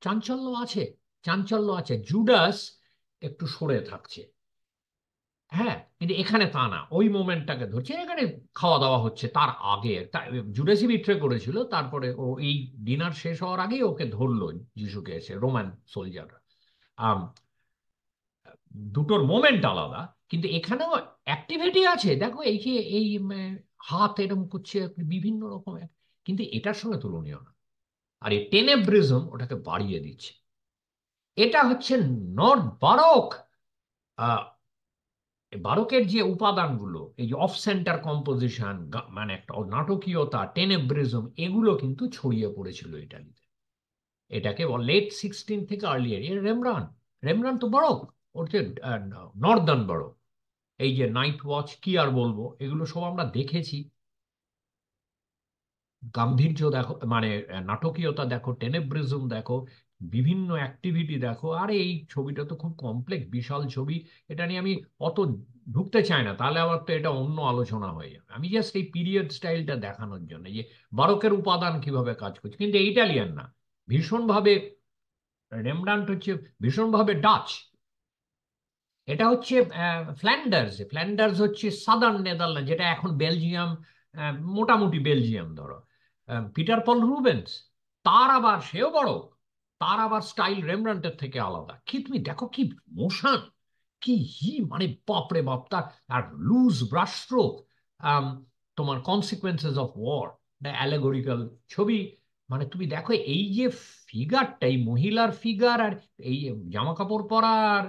চাঞ্চল্য আছে, চাঞ্চল্য আছে। জুডাস একটু সরে থাকছে। হ্যাঁ, কিন্তু এখানে তা না, ওই মোমেন্টটাকে ধরছে। এখানে খাওয়া দাওয়া হচ্ছে তার আগে জুডাসই বিট্রে করেছিল, তারপরে ও এই ডিনার শেষ হওয়ার আগেই ওকে ধরলো যিশুকে এসে রোমান সোলজাররা। দুটোর মোমেন্ট আলাদা, কিন্তু এখানেও অ্যাক্টিভিটি আছে। দেখো এই যে এই হাত এরকম করছে বিভিন্ন রকমের, কিন্তু এটার সঙ্গে তুলনীয় না। আর এই টেনেব্রিজম ওটাকে বাড়িয়ে দিচ্ছে। এটা হচ্ছে নট বারক। আহ, বারকের যে উপাদানগুলো, এই যে অফ সেন্টার কম্পোজিশন, মানে একটা নাটকীয়তা, টেনেব্রিজম, এগুলো কিন্তু ছড়িয়ে পড়েছিল ইটালিতে। এটাকে লেট 16 থেকে আর্লি রেমব্রান তো বড়, ওর যে নর্দার্ন বড়। এই যে নাইট ওয়াচ কি আর বলবো, এগুলো সব আমরা দেখেছি। গাম্ভীর্য দেখো, মানে নাটকীয়তা দেখো, টেনেব্রিজম দেখো, বিভিন্ন অ্যাক্টিভিটি দেখো। আর এই ছবিটা তো খুব কমপ্লেক্স, বিশাল ছবি। এটা নিয়ে আমি অত ঢুকতে চাই না, তাহলে আবার তো এটা অন্য আলোচনা হয়ে যাবে। আমি জাস্ট এই পিরিয়ড স্টাইলটা দেখানোর জন্য যে বারোকের উপাদান কিভাবে কাজ করছে। কিন্তু ইটালিয়ান না, ভীষণভাবে রেমব্রান্ট হচ্ছে ভীষণভাবে ডাচ। এটা হচ্ছে ফ্ল্যান্ডার্স হচ্ছে সাদার্ন নেদারল্যান্ড, যেটা এখন বেলজিয়াম, মোটামুটি বেলজিয়াম ধরো। পিটার পল রুবেন্স, তার আবার সেও বড়, তার আবার স্টাইল রেমব্রান্টের থেকে আলাদা। কি তুমি দেখো কি মোশন, কি মানে বাপরে বাপ। তার আর লুজ ব্রাশ স্ট্রোক, তোমার কনসিকুয়েন্সেস অফ ওয়ার, অ্যালেগোরিক্যাল ছবি। মানে তুমি দেখো এই যে ফিগারটা, এই মহিলার ফিগার, আর এই জামা কাপড় পরা, আর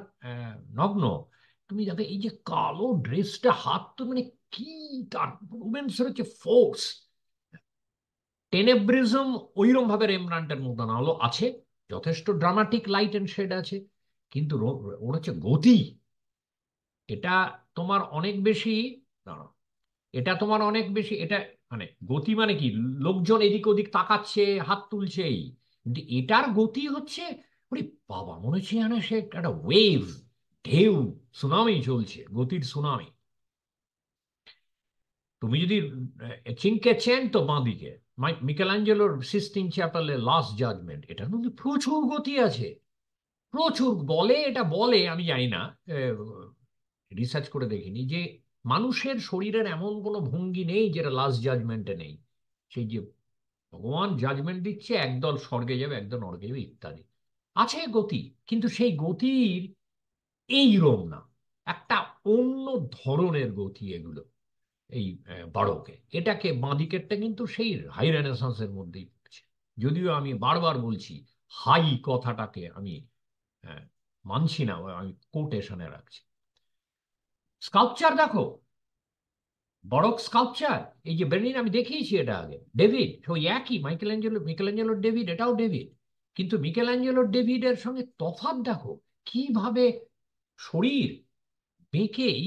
নগ্ন। তুমি দেখো এই যে কালো ড্রেসটা, হাত তো মানে কি, তার রোম্যান্সের হচ্ছে ফোর্স। টেনেব্রিজম ওইরকম ভাবে রেমব্রান্টের মতো না হলো আছে, যথেষ্ট ড্রামাটিক লাইট এন্ড শেড আছে, কিন্তু ওর হচ্ছে গতি। এটা তোমার অনেক বেশি, দাঁড়াও, এটা তোমার অনেক বেশি, এটা মানে গতি মানে কি, লোকজন এদিক ওদিক তাকাচ্ছে, হাত তুলছে এই। কিন্তু এটার গতি হচ্ছে, ওরে বাবা, মনে হচ্ছে যেন সে একটা ওয়েভ, ঢেউ, সুনামি চলছে, গতির সুনামি। তুমি যদি চিনকে চেন তো বাঁদিকে, মিকেলাঞ্জেলোর সিস্টিন চ্যাপেলের লাস্ট জাজমেন্ট, এটা কিন্তু প্রচুর গতি আছে, প্রচুর। এটা বলে, আমি জানি না, রিসার্চ করে দেখিনি, যে মানুষের শরীরের এমন কোনো ভঙ্গি নেই যেটা লাস্ট জাজমেন্টে নেই। সেই যে ভগবান জাজমেন্ট দিচ্ছে, একদল স্বর্গে যাবে, একদল নরকে যাবে, ইত্যাদি আছে গতি। কিন্তু সেই গতির এই রোম না, একটা অন্য ধরনের গতি এগুলো, এই বারোকে। এটাকে বাঁদিকেরটা কিন্তু সেই হাই রেনেসান্সের মধ্যেই পড়ছে। যদিও আমি বারবার বলছি, হাই কথাটাকে আমি মানছি না, আমি কোটেশনে রাখছি। স্কাল্পচার দেখো, বরক স্কাল্পচার, এই যে বের্লিন, আমি দেখিয়েছি এটা আগে। ডেভিড ওই একই, মিকেলাঞ্জেলোর ডেভিড, এটাও ডেভিড। কিন্তু মিকেলাঞ্জেলোর ডেভিডের সঙ্গে তফাৎ দেখো, কিভাবে শরীর বেঁকেই,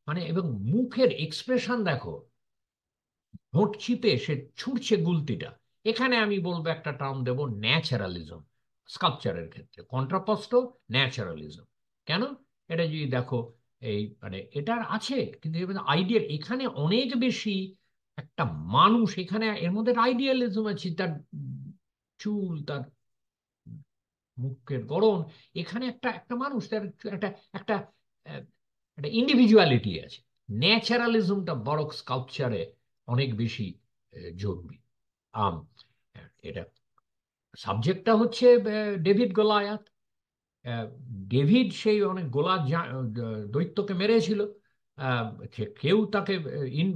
মানে, এবং মুখের এক্সপ্রেশন দেখো, ঠোঁট চিপে সে ছুটছে গুলতিটা। এখানে আমি বলবো একটা টার্ম দেব, ন্যাচারালিজম। স্কাল্পচারের ক্ষেত্রে কন্ট্রাপস্ট ন্যাচারালিজম। কেন? এটা যদি দেখো, এই মানে এটার আছে, কিন্তু আইডিয়াল এখানে অনেক বেশি একটা মানুষ, এখানে এর মধ্যে আইডিয়ালিজম আছে, তার চুল, তার মুখের গড়ন, এখানে একটা একটা মানুষ, তার একটা একটা আহ, একটা ইন্ডিভিজুয়ালিটি আছে। ন্যাচারালিজমটা বরক স্কাল্পচারে অনেক বেশি জরুরি। আম এটা সাবজেক্টটা হচ্ছে ডেভিড গোলায়াত। ডেভিড সেই অনেক দৈত্যকে মেরেছিল। আহ, কেউ তাকে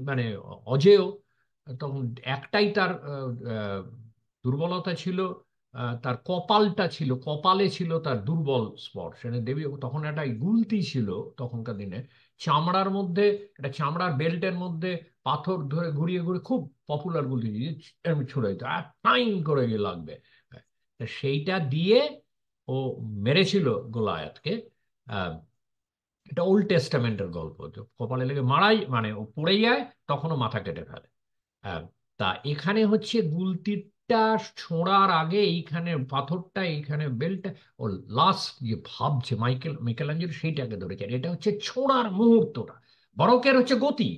মানে অজেয়। তখন একটাই তার দুর্বলতা ছিল, তার কপালটা ছিল, কপালে ছিল তার দুর্বল স্পট। সেটা দেবী তখন একটা গুলতি ছিল তখনকার দিনে, চামড়ার মধ্যে, একটা চামড়ার বেল্টের মধ্যে পাথর ধরে ঘুরিয়ে ঘুরিয়ে, খুব পপুলার গুলতি, এরকম ছুড়ে দিত, আর টাইম করে গিয়ে লাগবে। সেইটা দিয়ে ও মেরেছিল গোলায়াতকে। আহ, এটা ওল্ড টেস্টামেন্টের গল্প, তো কপালে লেগে মারাই, মানে ও পড়ে যায়, তখনও মাথা কেটে ফেলে। আহ, তা এখানে হচ্ছে গুলতিটা ছোঁড়ার আগে এইখানে পাথরটা, এইখানে বেলটা, ও লাস্ট যে ভাবছে মিকেলাঞ্জেলো সেইটাকে ধরেছে। আর এটা হচ্ছে ছোঁড়ার মুহূর্তটা, বরকের হচ্ছে গতি,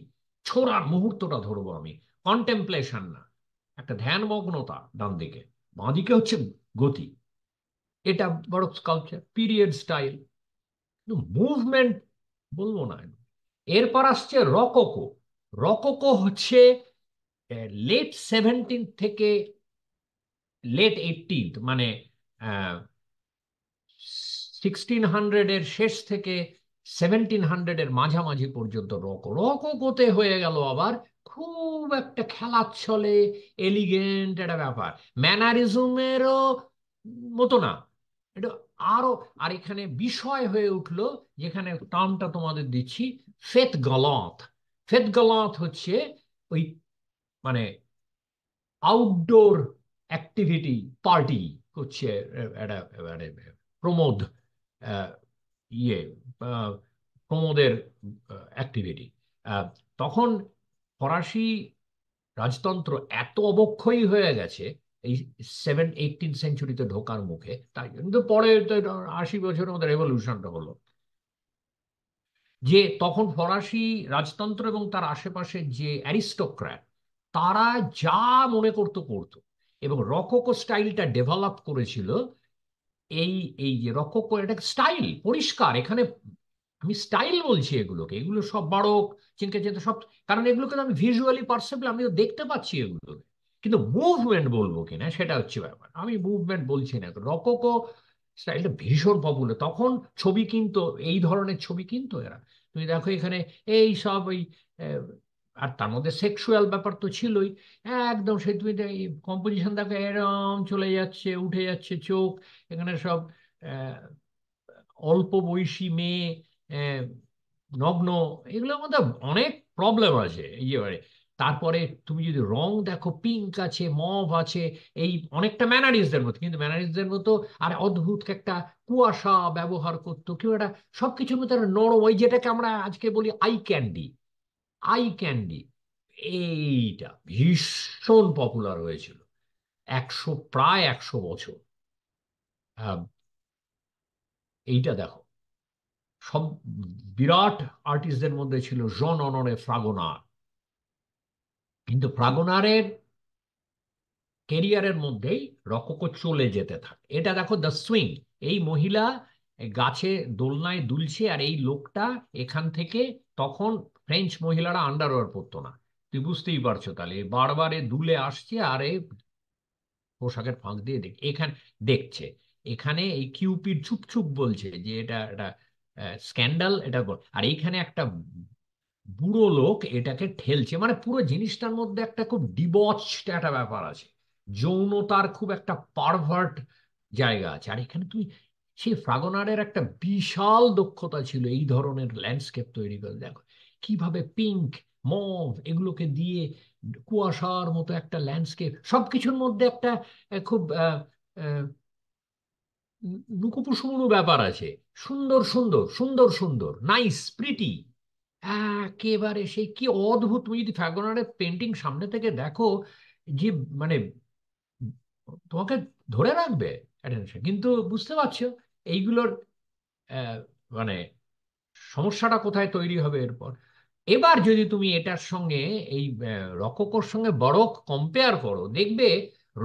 ছোঁড়ার মুহূর্তটা ধরবো আমি, কন্টেম্পলেশন না, একটা ধ্যানমগ্নতা ডান দিকে, বাঁ দিকে হচ্ছে গতি। এটা বড় স্কাল্পচার, পিরিয়ড স্টাইল, মুভমেন্ট বলবো না। এরপর আসছে রকোকো। রকোকো হচ্ছে লেট 17 থেকে লেট 18, মানে 1600-এর শেষ থেকে 1700-এর মাঝামাঝি পর্যন্ত রকোকোতে হয়ে গেল আবার খুব একটা খেলার ছলে এলিগেন্ট একটা ব্যাপার, ম্যানারিজমেরও মতো না, এটা আরো। আর এখানে বিষয় হয়ে উঠলো, যেখানে টার্মটা তোমাদের দিচ্ছি, ফেত গলত। ফেত গলত হচ্ছে ওই মানে আউটডোর অ্যাক্টিভিটি, পার্টি হচ্ছে একটা মানে প্রমোদ, আহ, ইয়ে আহ, প্রমোদের অ্যাক্টিভিটি। তখন ফরাসি রাজতন্ত্র এত অবক্ষয়ী হয়ে গেছে এই 18 সেঞ্চুরিতে ঢোকার মুখে, তাই কিন্তু পরে তো 80 বছরের মধ্যে রেভলিউশনটা হলো, যে তখন ফরাসি রাজতন্ত্র এবং তার আশেপাশে যে অ্যারিস্টোক্র্যাট, তারা যা মনে করতো করতো। এবং রকোকো স্টাইলটা ডেভেলপ করেছিল। এই এই যে রকোকো, এটা স্টাইল পরিষ্কার, এখানে আমি স্টাইল বলছি এগুলোকে, এগুলো সব বারোক, চিনকে চিনতে সব, কারণ এগুলোকে তো আমি ভিজুয়ালি পারসেবল, আমি তো দেখতে পাচ্ছি এগুলো, কিন্তু মুভমেন্ট বলবো কিনা সেটা হচ্ছে ব্যাপার। আমি মুভমেন্ট বলছি না। রকোকো স্টাইলটা ভীষণ পপুলার তখন, ছবি কিনতো, এই ধরনের ছবি কিনতো এরা। তুমি দেখো এখানে এই সব ওই আহ, আর তার মধ্যে সেক্সুয়াল ব্যাপার তো ছিলই একদম। সেই তুমি কম্পোজিশন দেখো, এরম চলে যাচ্ছে, উঠে যাচ্ছে চোখ, এখানে সব আহ, অল্প বয়সী মেয়ে, আহ, নগ্ন, এগুলোর মধ্যে অনেক প্রবলেম আছে ইয়ে। তারপরে তুমি যদি রং দেখো, পিঙ্ক আছে, মভ আছে, এই অনেকটা ম্যানারিজদের মতো, কিন্তু ম্যানারিজদের মতো আর অদ্ভুত একটা কুয়াশা ব্যবহার করতো কেউ, একটা সবকিছুর মধ্যে একটা নরম, ওই যেটাকে আমরা আজকে বলি আই ক্যান্ডি, আই ক্যান্ডি, এইটা ভীষণ পপুলার হয়েছিল প্রায় 100 বছর। আহ, এইটা দেখো, সব বিরাট আর্টিস্টদের মধ্যে ছিল জন অনরে ফ্রাগোনার। কিন্তু ফ্রাগোনারের কেরিয়ারের মধ্যেই রকোকো চলে যেতে থাকে। এটা দেখো দ্য সুইং, এই মহিলা গাছে দোলনায় দুলছে, আর এই লোকটা এখান থেকে, তখন ফ্রেঞ্চ মহিলারা আন্ডারওয়্যার পরতো না, তুই বুঝতেই পারছো তাহলে, বারবার এ দুলে আসছে আর এ পোশাকের ফাঁক দিয়ে এখানে দেখছে। এখানে এই কিউপিড চুপ বলছে যে এটা একটা স্ক্যান্ডাল, এটা আর এইখানে একটা বুড়ো লোক এটাকে ঠেলছে, মানে পুরো জিনিসটার মধ্যে একটা খুব ডিবচড একটা ব্যাপার আছে, যৌনতার খুব একটা পারভার্ট জায়গা আছে। আর এখানে তুমি সেই ফ্রাগনারের একটা বিশাল দক্ষতা ছিল এই ধরনের ল্যান্ডস্কেপ তৈরি করে। দেখো কিভাবে পিঙ্ক, মভ এগুলোকে দিয়ে কুয়াশার মতো একটা ল্যান্ডস্কেপ, সবকিছুর মধ্যে একটা খুব লুকোপুসুমুনু ব্যাপার আছে, সুন্দর সুন্দর সুন্দর সুন্দর, নাইস প্রিটি, একেবারে সেই কি অদ্ভুত। তুমি যদি ফ্যাগনারের পেন্টিং সামনে থেকে দেখো, যে মানে তোমাকে ধরে রাখবে অ্যাটেনশন। কিন্তু বুঝতে পারছো এইগুলোর আহ, মানে সমস্যাটা কোথায় তৈরি হবে এরপর। এবার যদি তুমি এটার সঙ্গে এই রকোকোর সঙ্গে বরক কম্পেয়ার করো, দেখবে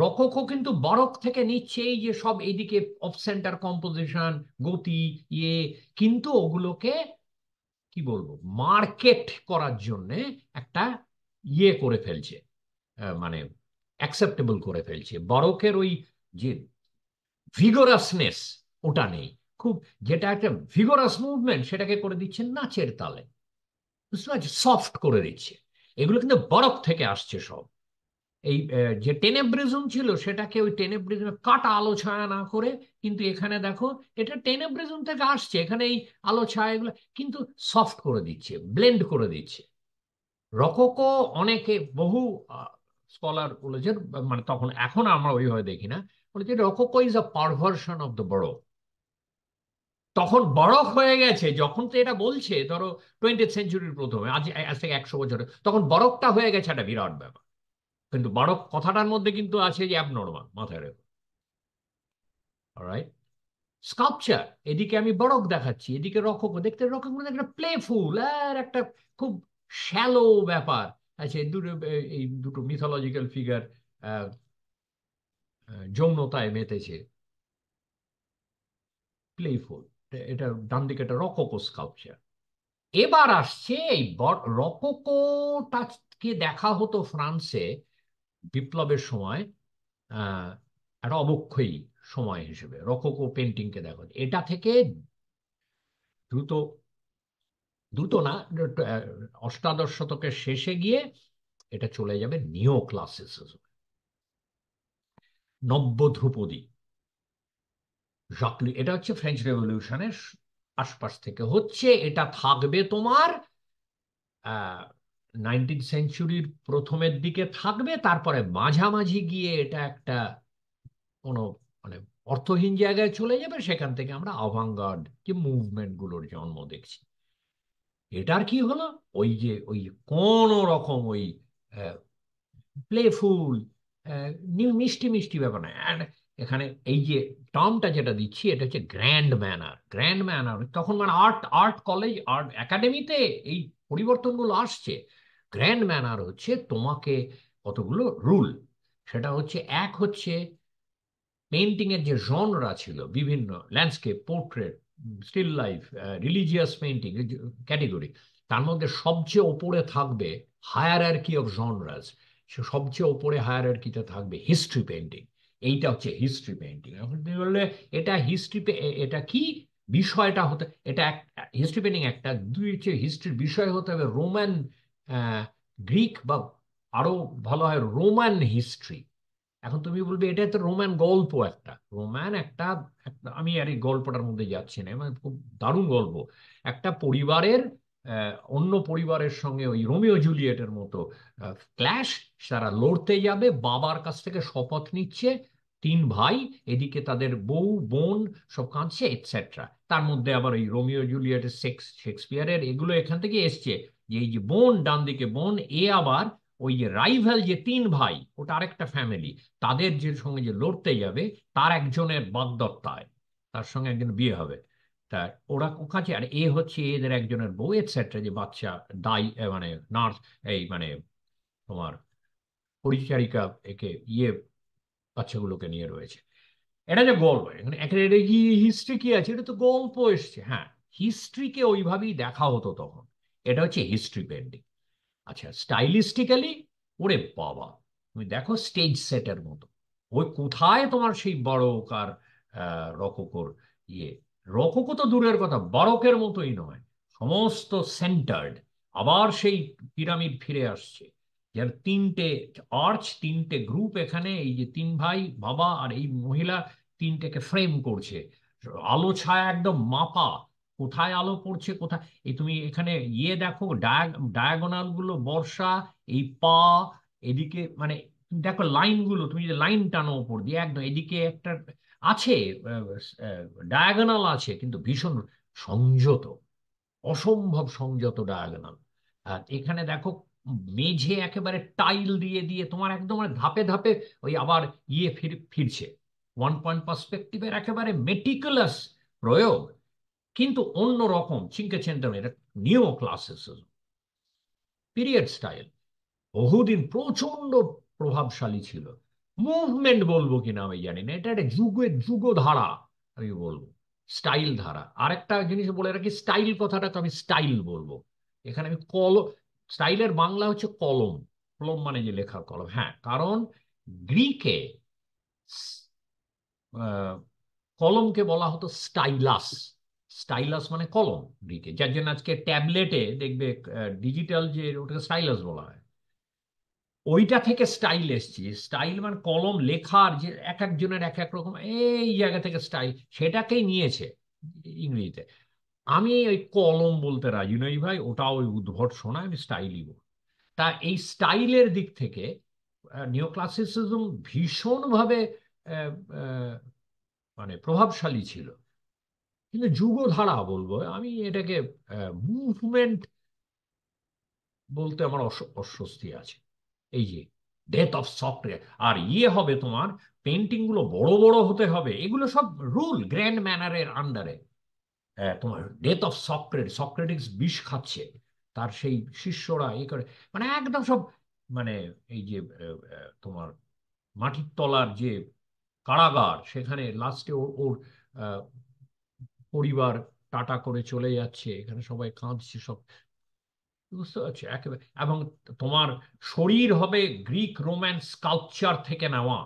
রকোকো কিন্তু বরক থেকে নিচ্ছে এই যে সব এইদিকে অফ সেন্টার কম্পোজিশন, গতি, ইয়ে, কিন্তু ওগুলোকে কি বলবো, মার্কেট করার জন্য একটা ইয়ে করে ফেলছে, মানে অ্যাকসেপ্টেবল করে ফেলছে। বরকের ওই যে ভিগোরাসনেস ওটা নেই খুব, যেটা একটা ভিগোরাস মুভমেন্ট সেটাকে করে দিচ্ছে নাচের তালে, বুঝতে পারছি, সফট করে দিচ্ছে। এগুলো কিন্তু বরফ থেকে আসছে সব। এই যে টেনেব্রিজম ছিল সেটাকে ওই টেনেব্রিজমে কাটা আলো ছায়া না করে, কিন্তু এখানে দেখো এটা টেনেব্রিজম থেকে আসছে, এখানে এই আলো ছায়া এগুলো কিন্তু সফট করে দিচ্ছে, ব্লেন্ড করে দিচ্ছে। রকোকো অনেকে বহু স্কলার বলেছেন, মানে তখন, এখন আমরা ওইভাবে দেখি না, বলেছে rococo is a perversion of the বড়। তখন বরফ হয়ে গেছে যখন তো এটা বলছে, ধরো 20th সেঞ্চুরির প্রথমে, আজ আজ থেকে 100 বছরে, তখন বরফটা হয়ে গেছে একটা বিরাট ব্যাপার। কিন্তু বারক কথাটার মধ্যে কিন্তু আছে যে অ্যাবনর্মাল, মাথায় রেখো। অলরাইট। স্কাল্পচার, এদিকে আমি বরক দেখাচ্ছি, এদিকে রককো। দেখতে রকক মানে একটা প্লেফুল আর একটা খুব শ্যালো ব্যাপার আছে। এই দুটো মিথোলজিক্যাল ফিগার যৌনতায় মেতেছে, প্লেফুল। এটা ডান দিকে একটা রককো স্কাল্পচার। এবার আসছে এই রকোকোটাকে দেখা হতো ফ্রান্সে বিপ্লবের সময় আহ একটা অবক্ষয়ী সময় হিসেবে রকোকো পেন্টিংকে দেখা হতো। এটা থেকে দ্রুত, দ্রুত না, অষ্টাদশ শতকের শেষে গিয়ে এটা চলে যাবে নিও ক্লাসিসিজম, নব্য ধ্রুপদী। এটা হচ্ছে ফ্রেঞ্চ রেভলিউশনের আশপাশ থেকে হচ্ছে। এটা থাকবে তোমার 19th সেঞ্চুরির প্রথমের দিকে থাকবে, তারপরে মাঝামাঝি গিয়ে এটা একটা কোনো মানে অর্থহীন জায়গায় চলে যাবে। সেখান থেকে আমরা আভাঙ্গার্ড যে মুভমেন্ট গুলোর জন্ম দেখছি। এটার কি হলো, ওই কোন রকম ওই প্লেফুল মিষ্টি মিষ্টি ব্যাপার না। And এখানে এই যে টার্মটা যেটা দিচ্ছি, এটা হচ্ছে গ্র্যান্ড ম্যানার। গ্র্যান্ড ম্যানার তখন মানে আর্ট, আর্ট কলেজ, আর্ট একাডেমিতে এই পরিবর্তনগুলো আসছে। গ্র্যান্ড ম্যানার হচ্ছে তোমাকে কতগুলো রুল। সেটা হচ্ছে, এক হচ্ছে পেন্টিং এর যে জনরা ছিল বিভিন্ন, landscape, portrait, still life, religious painting category, তার মধ্যে সবচেয়ে ওপরে থাকবে হায়ারার্কি অফ জনরাস। সবচেয়ে ওপরে হায়ারার্কিতে থাকবে হিস্ট্রি পেন্টিং। এইটা হচ্ছে হিস্ট্রি পেন্টিং। এখন তুমি বললে এটা হিস্ট্রি, এটা কি বিষয়টা হতে, এটা হিস্ট্রি পেন্টিং একটা, দুই হচ্ছে হিস্ট্রির বিষয় হতে হবে রোমান, গ্রিক, বা আরো ভালো হয় রোমান হিস্ট্রি। এখন তুমি বলবে এটা তো রোমান গল্প, একটা রোমান আমি আর এই গল্পটার মধ্যে যাচ্ছি না, মানে খুব দারুণ গল্প। একটা পরিবারের অন্য পরিবারের সঙ্গে ওই রোমিও জুলিয়েটের মতো ক্ল্যাশ। তারা লড়তে যাবে, বাবার কাছ থেকে শপথ নিচ্ছে, তিন ভাই, এদিকে তাদের বউ বোন সব কাঁদছে এটসেট্রা। তার মধ্যে আবার ওই রোমিও জুলিয়েটের শেক্সপিয়ারের এগুলো এখান থেকে এসছে। যে এই যে বোন, ডান দিকে বোন, এ আবার ওই যে রাইভাল যে তিন ভাই, ওটা আরেকটা ফ্যামিলি, তাদের যে সঙ্গে যে লড়তে যাবে, তার একজনের বাগদত্তায়, তার সঙ্গে একজন বিয়ে হবে। তা ওরা কাছে, আর এ হচ্ছে এদের একজনের বউ এটসেট্রা, যে বাচ্চা মানে নার্স, এই মানে তোমার পরিচারিকা, একে বাচ্চাগুলোকে নিয়ে রয়েছে। এটা যে গল্প, এখানে একটা হিস্ট্রি কি আছে, এটা তো গল্প এসছে। হ্যাঁ, হিস্ট্রিকে ওইভাবেই দেখা হতো তখন। এটা হচ্ছে হিস্ট্রি পেন্টিং। আচ্ছা, স্টাইলিস্টিক্যালি, ওরে বাবা, তুমি দেখো স্টেজ সেটের মতো। ওই কোথায় তোমার সেই বারোক আর রকোকোর ইয়ে। রকোকো তো দূরের কথা, বারোকের মতোই নয়, সমস্ত সেন্টার্ড। আবার সেই পিরামিড ফিরে আসছে, যার তিনটে আর্চ, তিনটে গ্রুপ, এখানে এই যে তিন ভাই বাবা আর এই মহিলা, তিনটেকে ফ্রেম করছে। আলো ছায়া একদম মাপা, কোথায় আলো পড়ছে কোথায়। এই তুমি এখানে দেখো ডায়াগোনাল গুলো, বর্ষা, এই পা, এদিকে মানে দেখো লাইনগুলো, তুমি যদি লাইন টানো উপর দিয়ে একদম, এদিকে একটা আছে ডায়াগোনাল আছে, কিন্তু ভীষণ সংযত, অসম্ভব সংযত ডায়াগোনাল। আর এখানে দেখো মেঝে একেবারে টাইল দিয়ে দিয়ে তোমার একদম মানে ধাপে ধাপে ওই আবার ফিরছে। ওয়ান পয়েন্ট পার্সপেক্টিভের একেবারে মেটিকুলাস প্রয়োগ, কিন্তু অন্য রকম চিঙ্কে চেন্তা। এটা নিও ক্লাসিসিজম, পিরিয়ড স্টাইল, বহুদিন প্রচন্ড প্রভাবশালী ছিল। মুভমেন্ট বলবো কিনা আমি জানি না, এটা একটা যুগ ধারা আমি বলবো, স্টাইল ধারা। আরেকটা জিনিস বলে রাখি, স্টাইল কথাটাকে আমি স্টাইল বলবো। এখানে আমি স্টাইলের বাংলা হচ্ছে কলম। কলম মানে যে লেখার কলম, হ্যাঁ, কারণ গ্রিকে আহ, কলমকে বলা হতো স্টাইলাস। স্টাইলাস মানে কলম গ্রিকে, যার জন্য আজকে ট্যাবলেটে দেখবে ডিজিটাল যে, ওটাকে স্টাইলাস বলা হয়। ওইটা থেকে স্টাইল এসছে। স্টাইল মানে কলম, লেখার যে এক একজনের এক এক রকম, এই জায়গা থেকে স্টাইল, সেটাকেই নিয়েছে ইংরেজিতে। আমি ওই কলম বলতে রাজি নই ভাই, ওটা ওই উদ্ভট শোনায়, আমি স্টাইলই বলি। তা এই স্টাইলের দিক থেকে নিওক্লাসিসিজম ভীষণভাবে আহ, আহ, মানে প্রভাবশালী ছিল। কিন্তু যুগধারা বলবো আমি এটাকে, মুভমেন্ট বলতে আমার অস্বস্তি আছে। এই যে ডেথ অফ সফটওয়্যার। আর ইয়ে হবে তোমার, পেন্টিং গুলো বড় বড় হতে হবে, এগুলো সব রুল গ্র্যান্ড ম্যানারের আন্ডারে। তোমার ডেথ অফ সক্রেটিস, সক্রেটিস বিষ খাচ্ছে, তার সেই শিষ্যরা এ করে, মানে একদম সব, মানে এই যে তোমার মাটির তলার যে কারাগার, সেখানে লাস্টে ওর ওর আহ, পরিবার টাটা করে চলে যাচ্ছে, এখানে সবাই কাঁদছে সব, বুঝতে পারছো একেবারে। এবং তোমার শরীর হবে গ্রিক রোম্যান স্কাল্পচার থেকে নেওয়া।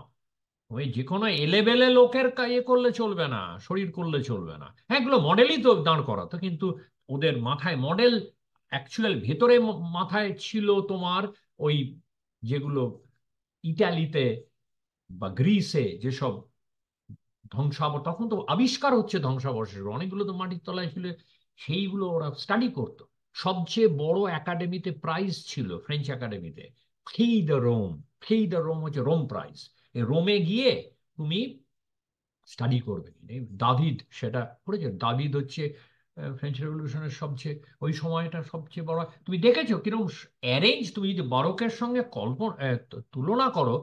ওই যে কোনো এলেবেলে লোকের ইয়ে করলে চলবে না, শরীর করলে চলবে না। হ্যাঁ, এগুলো মডেলই তো দাঁড় করা তো, কিন্তু ওদের মাথায় মডেল, অ্যাকচুয়াল ভেতরে মাথায় ছিল তোমার ওই যেগুলো ইটালিতে বা গ্রিসে যেসব তখন তো আবিষ্কার হচ্ছে ধ্বংসাবশেষ, অনেকগুলো তো মাটির তলায় ছিল, সেইগুলো ওরা স্টাডি করতো। সবচেয়ে বড় একাডেমিতে প্রাইজ ছিল ফ্রেঞ্চ একাডেমিতে, ফি দ্য রোম। ফি দ্য রোম হচ্ছে রোম প্রাইজ। এই রোমে গিয়ে তুমি স্টাডি করবে। এই দাভিদ সেটা করেছে, দাভিদ হচ্ছে ফ্রেঞ্চ রেভলিউশনের সবচেয়ে, ওই সময়টা সবচেয়ে বড়। তুমি দেখেছো কিরকম অ্যারেঞ্জ, তুমি যদি বারোকের সঙ্গে তুলনা করো,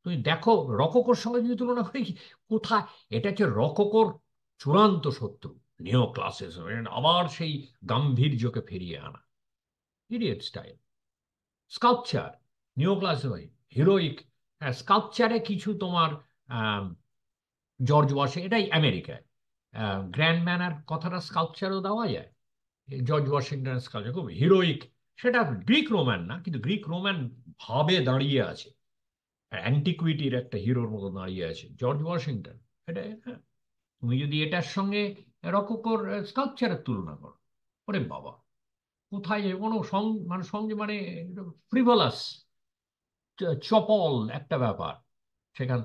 তুমি দেখো রকোকোর সঙ্গে যদি তুলনা করি, কোথায় এটা হচ্ছে রকোকোর চূড়ান্ত শত্রু, নিও ক্লাসিসম, আবার সেই গাম্ভীর্যকে ফিরিয়ে আনা, পিরিয়ড স্টাইল স্কাল্পচার, নিও ক্লাসিসম, হিরোইক। স্কাল্পচারে কিছু তোমার জর্জ এটাই আমেরিকায় গ্র্যান্ড ম্যানার কথাটা স্কাল্পচারও দেওয়া যায়। জর্জ ওয়াশিংটন স্কাল্পচার খুব হিরোইক, সেটা গ্রিক রোম্যান না, কিন্তু গ্রিক রোম্যান ভাবে দাঁড়িয়ে আছে, অ্যান্টিকুইটির একটা হিরোর মতো দাঁড়িয়ে আছে জর্জ ওয়াশিংটন। এটা হ্যাঁ, তুমি যদি এটার সঙ্গে রকোকোর স্কাল্পচারের তুলনা করো, ওরে বাবা, কোথায় যে কোনো মানে সঙ্গে মানে ফ্রিভলাস, চপল একটা ব্যাপার সেখান।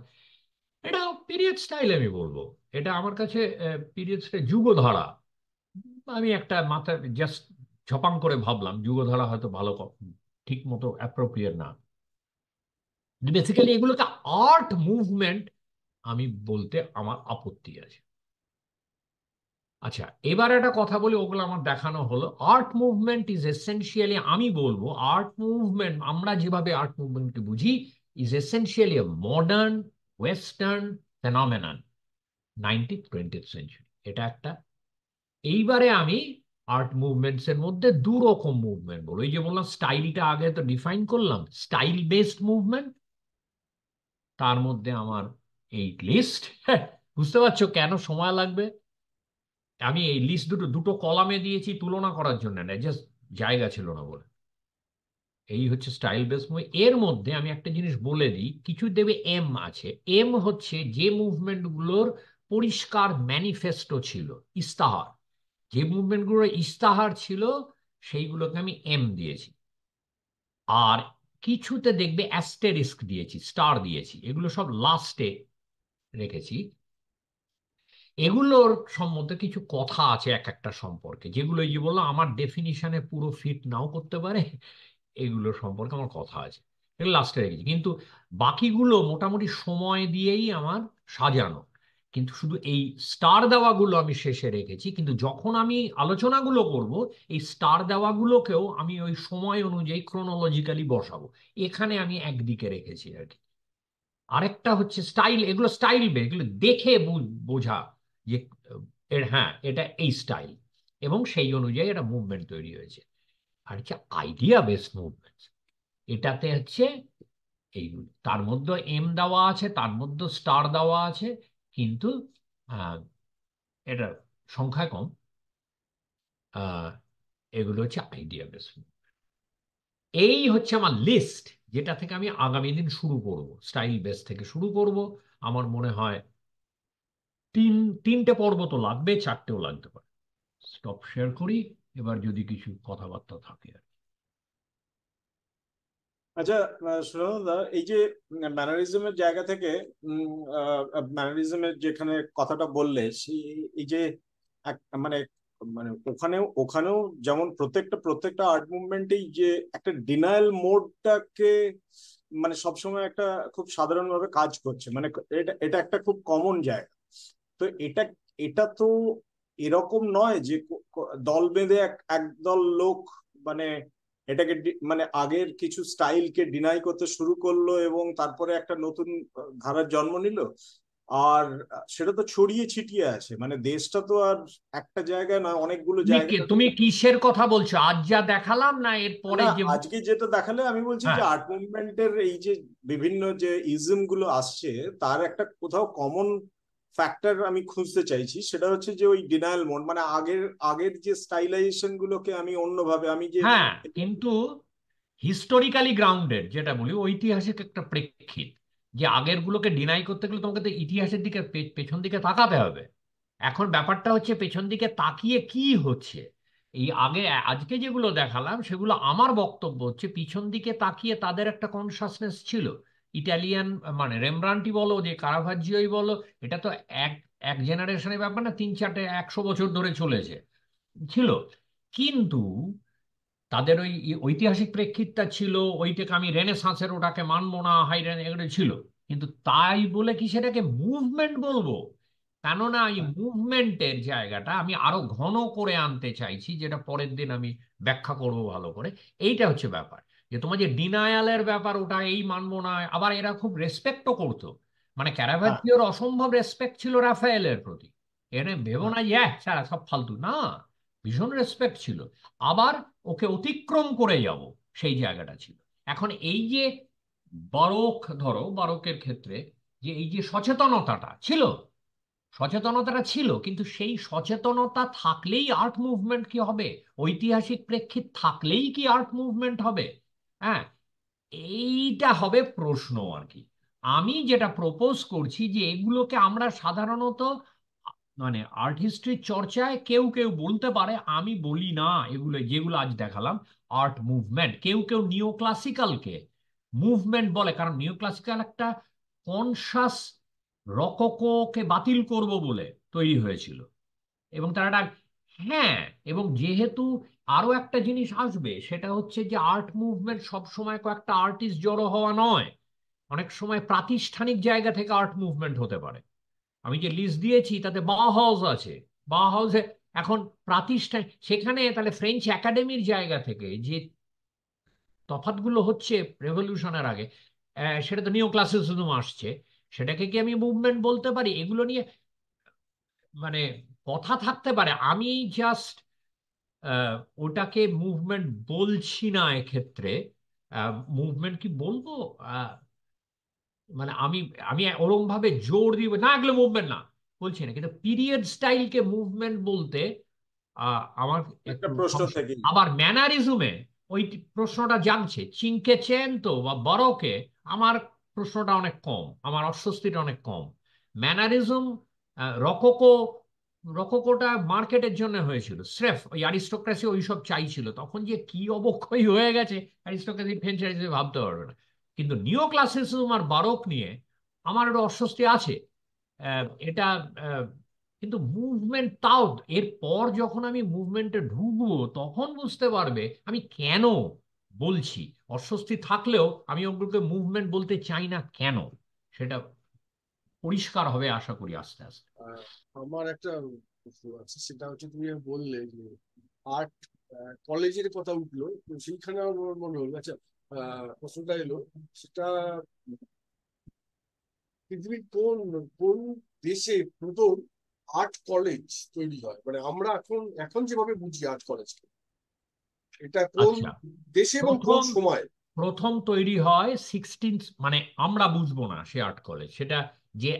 এটা পিরিয়ড স্টাইল আমি বলবো। এটা আমার কাছে পিরিয়ড স্টাইল যুগধারা। আমি একটা মাথায় জাস্ট ঝপাং করে ভাবলাম যুগধারা হয়তো ভালো ঠিক মতো অ্যাপ্রোপ্রিয়েট না। বেসিক্যালি এগুলোকে আর্ট মুভমেন্ট আমি বলতে আমার আপত্তি আছে। আচ্ছা, এবার একটা কথা বলি, ওগুলো আমার দেখানো হলো। আর্ট মুভমেন্ট ইজ এসেনশিয়ালি, আমি বলবো আর্ট মুভমেন্ট, আমরা যেভাবে আর্ট মুভমেন্টকে বুঝি, is essentially a modern western phenomenon, 19th-20th century. এটা একটা। এইবারে আমি আর্ট মুভমেন্টস এর মধ্যে দু রকম মুভমেন্ট বলবো। এই যে বললাম স্টাইলটা আগে তো ডিফাইন করলাম, স্টাইল বেসড মুভমেন্ট, তার মধ্যে আমার এই লিস্ট, বুঝতে পারছো কেন সময় লাগবে। আমি এই লিস্ট দুটো দুটো কলামে দিয়েছি তুলনা করার জন্য না, জাস্ট জায়গা ছিল না বলে। এই হচ্ছে স্টাইল বেস মুভ। এর মধ্যে আমি একটা জিনিস বলে দিই, কিছু দেবে এম আছে। এম হচ্ছে যে মুভমেন্ট গুলোর পরিষ্কার ম্যানিফেস্টো ছিল, ইস্তাহার, যে মুভমেন্টগুলোর ইস্তাহার ছিল সেইগুলোকে আমি এম দিয়েছি। আর কিছুতে দেখবে অ্যাস্টেরিস্ক দিয়েছি, স্টার দিয়েছি, এগুলো সব লাস্টে রেখেছি। এগুলোর সম্বন্ধে কিছু কথা আছে এক একটা সম্পর্কে, যেগুলো এই যে বললাম আমার ডেফিনিশনে পুরো ফিট নাও করতে পারে, এগুলো সম্পর্কে আমার কথা আছে, এগুলো লাস্টে রেখেছি। কিন্তু বাকিগুলো মোটামুটি সময় দিয়েই আমার সাজানো। কিন্তু শুধু এই স্টার দেওয়াগুলো আমি শেষে রেখেছি, কিন্তু যখন আমি আলোচনাগুলো করব, এই স্টার দেওয়াগুলোকেও আমি ওই সময় অনুযায়ী ক্রোনোলজিক্যালি বসাবো। এখানে আমি একদিকে রেখেছি আর কি। আরেকটা হচ্ছে স্টাইল, এগুলো স্টাইল এগুলো দেখে বোঝা যে হ্যাঁ এটা এই স্টাইল, এবং সেই অনুযায়ী একটা মুভমেন্ট তৈরি হয়েছে। আর হচ্ছে আইডিয়া বেসড মুভমেন্ট, এটাতে হচ্ছে এইগুলো, তার মধ্যে এম দেওয়া আছে, তার মধ্যে স্টার দেওয়া আছে, কিন্তু আহ, এটা সংখ্যায় কম। আহ, এগুলো হচ্ছে আইডিয়া বেসড। এই হচ্ছে আমার লিস্ট, যেটা থেকে আমি আগামী দিন শুরু করব, স্টাইল বেস থেকে শুরু করব। আমার মনে হয় তিনটে পর্ব তো লাগবে, চারটেও লাগতে পারে। স্টপ শেয়ার করি, এবার যদি কিছু কথাবার্তা থাকে আর আচ্ছা, সুরদা, এই যে ম্যানারিজমের জায়গা থেকে ম্যানারিজমের যেখানে কথাটা বললে, সেই এই যে মানে মানে ওখানেও ওখানেও যেমন প্রত্যেকটা আর্ট মুভমেন্টেই যে একটা ডিনায়াল মোডটাকে মানে সবসময় একটা খুব সাধারণভাবে কাজ করছে, মানে এটা এটা একটা খুব কমন জায়গা। তো এটা এটা তো এরকম নয় যে দল বেঁধে একদল লোক মানে এটাকে মানে আগের কিছু স্টাইলকে ডিনাই করতে শুরু করলো এবং তারপরে একটা নতুন ধারার জন্ম নিল। আর সেটা তো ছড়িয়ে ছিটিয়ে আছে, মানে দেশটা তো আর একটা জায়গায় নয়, অনেকগুলো জায়গায়। তুমি কিসের কথা বলছো? আজ যা দেখালাম না এরপরে না, যে? আজকে যেটা দেখালে আমি বলছি যে হ্যাঁ, আর্ট মুভমেন্টের এই যে বিভিন্ন যে ইজম গুলো আসছে, তার একটা কোথাও কমন ফ্যাক্টর আমি খুঁজতে চাইছি। সেটা হচ্ছে যে ওই ডিনায়াল মোড, মানে আগের আগের যে স্টাইলাইজেশন গুলোকে আমি অন্যভাবে, আমি যে হ্যাঁ, কিন্তু হিস্টোরিক্যালি গ্রাউন্ডেড, যেটা বলি ঐতিহাসিক একটা প্রেক্ষিত, যে আগের গুলোকে ডিনাই করতে গেলে তোমাকে তো ইতিহাসের দিকে পেছন দিকে তাকাতে হবে। এখন ব্যাপারটা হচ্ছে পেছন দিকে তাকিয়ে কি হচ্ছে। এই আগে আজকে যেগুলো দেখালাম সেগুলো আমার বক্তব্য হচ্ছে পিছন দিকে তাকিয়ে তাদের একটা কনসাসনেস ছিল। ইটালিয়ান মানে রেমব্রান্ডই বলো, যে কারাভাজ্জিওই বলো, এটা তো এক এক জেনারেশনের ব্যাপার না, 300-400 বছর ধরে চলেছে, ছিল। কিন্তু তাদের ওই ঐতিহাসিক প্রেক্ষিতটা ছিল, ওইটাকে আমি রেনেসাঁসের ওটাকে মানবো না, হাই এগুলো ছিল। কিন্তু তাই বলে কি সেটাকে মুভমেন্ট বলবো? কেননা এই মুভমেন্টের জায়গাটা আমি আরো ঘন করে আনতে চাইছি, যেটা পরের দিন আমি ব্যাখ্যা করবো ভালো করে। এইটা হচ্ছে ব্যাপার, যে তোমার যে ডিনায়ালের ব্যাপার, ওটা এই মানবো না, আবার এরা খুব রেসপেক্টও করতো। মানে হ্যাঁ, ক্যারাভাজ্জিওর অসম্ভব রেসপেক্ট ছিল রাফায়েলের প্রতি। এনে ভেবো হ্যাঁ, না যে ছাড়া সব ফালতু না, ভীষণ রেসপেক্ট ছিল। আবার ওকে অতিক্রম করে যাব, সেই জায়গাটা ছিল। এখন এই যে বারোক, ধরো বারোকের ক্ষেত্রে যে এই যে সচেতনতাটা ছিল, সচেতনতাটা ছিল, কিন্তু সেই সচেতনতা থাকলেই আর্ট মুভমেন্ট কি হবে? ঐতিহাসিক প্রেক্ষিত থাকলেই কি আর্ট মুভমেন্ট হবে? হ্যাঁ, এইটা হবে প্রশ্ন আর কি। আমি যেটা প্রপোজ করছি যে এগুলোকে আমরা সাধারণত মানে আর্ট হিস্ট্রির চর্চায় কেউ কেউ বলতে পারে, আমি বলি না, এগুলো যেগুলো আজ দেখালাম আর্ট মুভমেন্ট। কেউ কেউ নিও ক্লাসিক্যালকে মুভমেন্ট বলে, কারণ নিও ক্লাসিক্যাল একটা কনসাস রকোকোকে বাতিল করব বলে তৈরি হয়েছিল। এবং তারা একটা, হ্যাঁ, এবং যেহেতু আরো একটা জিনিস আসবে, সেটা হচ্ছে যে আর্ট মুভমেন্ট সব সময় কয়েকটা আর্টিস্ট জড়ো হওয়া নয়, অনেক সময় প্রাতিষ্ঠানিক জায়গা থেকে আর্ট মুভমেন্ট হতে পারে। আমি যে লিস্ট দিয়েছি তাতে বাহাউস আছে। বাহাউসে এখন প্রাতিষ্ঠানিক, সেখানে তাহলে ফ্রেঞ্চ একাডেমির জায়গা থেকে যে তফাৎগুলো হচ্ছে রেভলিউশনের আগে, সেটা তো নিও ক্লাসিসিজম আসছে। সেটাকে কি আমি মুভমেন্ট বলতে পারি? এগুলো নিয়ে মানে কথা থাকতে পারে। আমি জাস্ট ওটাকে মুভমেন্ট বলছি না এক্ষেত্রে। মুভমেন্ট কি বলবো? আহ, মানে আমি আমি ওরম ভাবে জোর দিব না এগুলো মুভমেন্ট না, বলছি না। কিন্তু পিরিয়ড স্টাইলকে মুভমেন্ট বলতে আমার একটা একটু প্রশ্ন সমস্যা। থেকেই যায়। আবার ম্যানারিজমে ওই প্রশ্নটা জাগছে, চিনকে চেন তো বা বড়কে, আমার প্রশ্নটা অনেক কম, আমার অস্বস্তিটা অনেক কম। ম্যানারিজম, রকোকো, রকোকোটা মার্কেটের জন্য হয়েছিল স্রেফ, ওই অ্যারিস্টোক্রেসি ওইসব চাইছিল, তখন যে কি অবক্ষয় হয়ে গেছে অ্যারিস্টোক্রেসি ফ্রেঞ্চ ভাবতে পারবে না। কিন্তু নিও ক্লাসিসিজম আর বারোক নিয়ে আমার একটু অস্বস্তি আছে। এটা আহ, কিন্তু মুভমেন্ট তাও, এরপর যখন আমি মুভমেন্টে ঢুকবো তখন বুঝতে পারবে আমি কেন বলছি। অস্বস্তি থাকলেও আমি ওগুলোকে মুভমেন্ট বলতে চাই না কেন, সেটা পরিষ্কার হবে আশা করি আস্তে আস্তে। আহ, আমার একটা প্রশ্ন আছে, সেটা হচ্ছে তুমি বললে যে আর্ট কলেজের কথা উঠলো, তো সেইখানে আমার মনে হলো, আচ্ছা, প্রশ্নটা এলো, সেটা পৃথিবীর কোন কোন দেশে প্রথম আর্ট কলেজ তৈরি হয়, মানে আমরা এখন এখন যেভাবে বুঝি আর্ট কলেজ, এটা কোন আচ্ছা, দেশে এবং কোন প্রথম সময়? প্রথম তৈরি হয় 16, মানে আমরা বুঝবো না সে আর্ট কলেজ, সেটা যে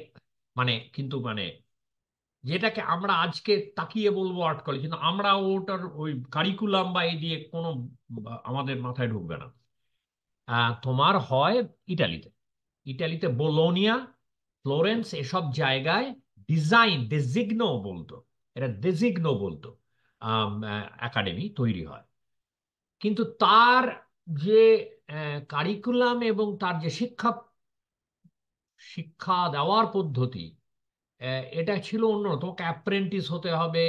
মানে কিন্তু মানে যেটাকে আমরা আজকে তাকিয়ে বলবো আর্ট কলেজ, কিন্তু আমরা ওটার ওই কারিকুলাম বা এই দিয়ে কোনো আমাদের মাথায় ঢুকবে না। তোমার হয় ইটালিতে, ইটালিতে বোলোনিয়া, ফ্লোরেন্স, এসব জায়গায় ডিজাইন ডেজিগনো বলতো, এটা ডেজিগনো বলতো, একাডেমি তৈরি হয়। কিন্তু তার যে কারিকুলাম এবং তার যে শিক্ষা শিক্ষা দেওয়ার পদ্ধতি, এটা ছিল অন্য। তোমাকে অ্যাপ্রেন্টিস হতে হবে,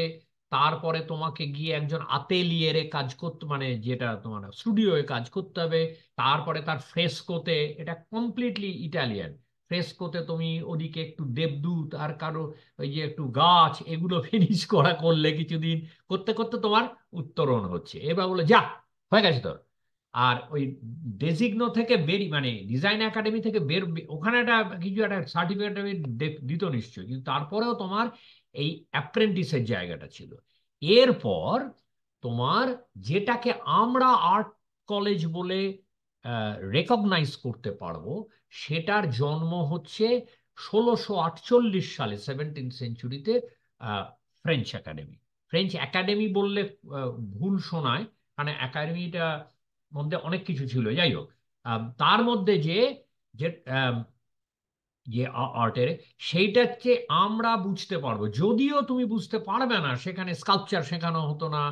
তারপরে তোমাকে গিয়ে একজন আতেলিয়েরে কাজ করতে, মানে যেটা তোমার স্টুডিওয়ে কাজ করতে হবে। তারপরে তার ফ্রেস্কোতে, এটা কমপ্লিটলি ইটালিয়ান, ফ্রেস্কোতে তুমি ওদিকে একটু দেবদূত আর কারো ওই যে একটু গাছ, এগুলো ফিনিশ করলে কিছুদিন করতে করতে তোমার উত্তরণ হচ্ছে, এবার বলে যা হয়ে গেছে তোর। আর ওই ডেজিগনো থেকে মানে ডিজাইন একাডেমি থেকে ওখানে একটা কিছু একটা সার্টিফিকেট দিত নিশ্চয়ই, কিন্তু তারপরেও তোমার এই অ্যাপ্রেন্টিসের জায়গাটা ছিল। এরপর তোমার যেটাকে আমরা আর্ট কলেজ বলে রেকগনাইজ করতে পারবো, সেটার জন্ম হচ্ছে 1648 সালে, 17th সেঞ্চুরিতে, ফ্রেঞ্চ একাডেমি। ফ্রেঞ্চ একাডেমি বললে ভুল শোনায়, মানে একাডেমিটা মধ্যে অনেক কিছু ছিল, যাই হোক। তার মধ্যে যে যে আম, যে আর্টের, সেইটা হচ্ছে আমরা বুঝতে পারবো। যদিও তুমি বুঝতে পারবে না, সেখানে স্কাল্পচার শেখানো হতো না,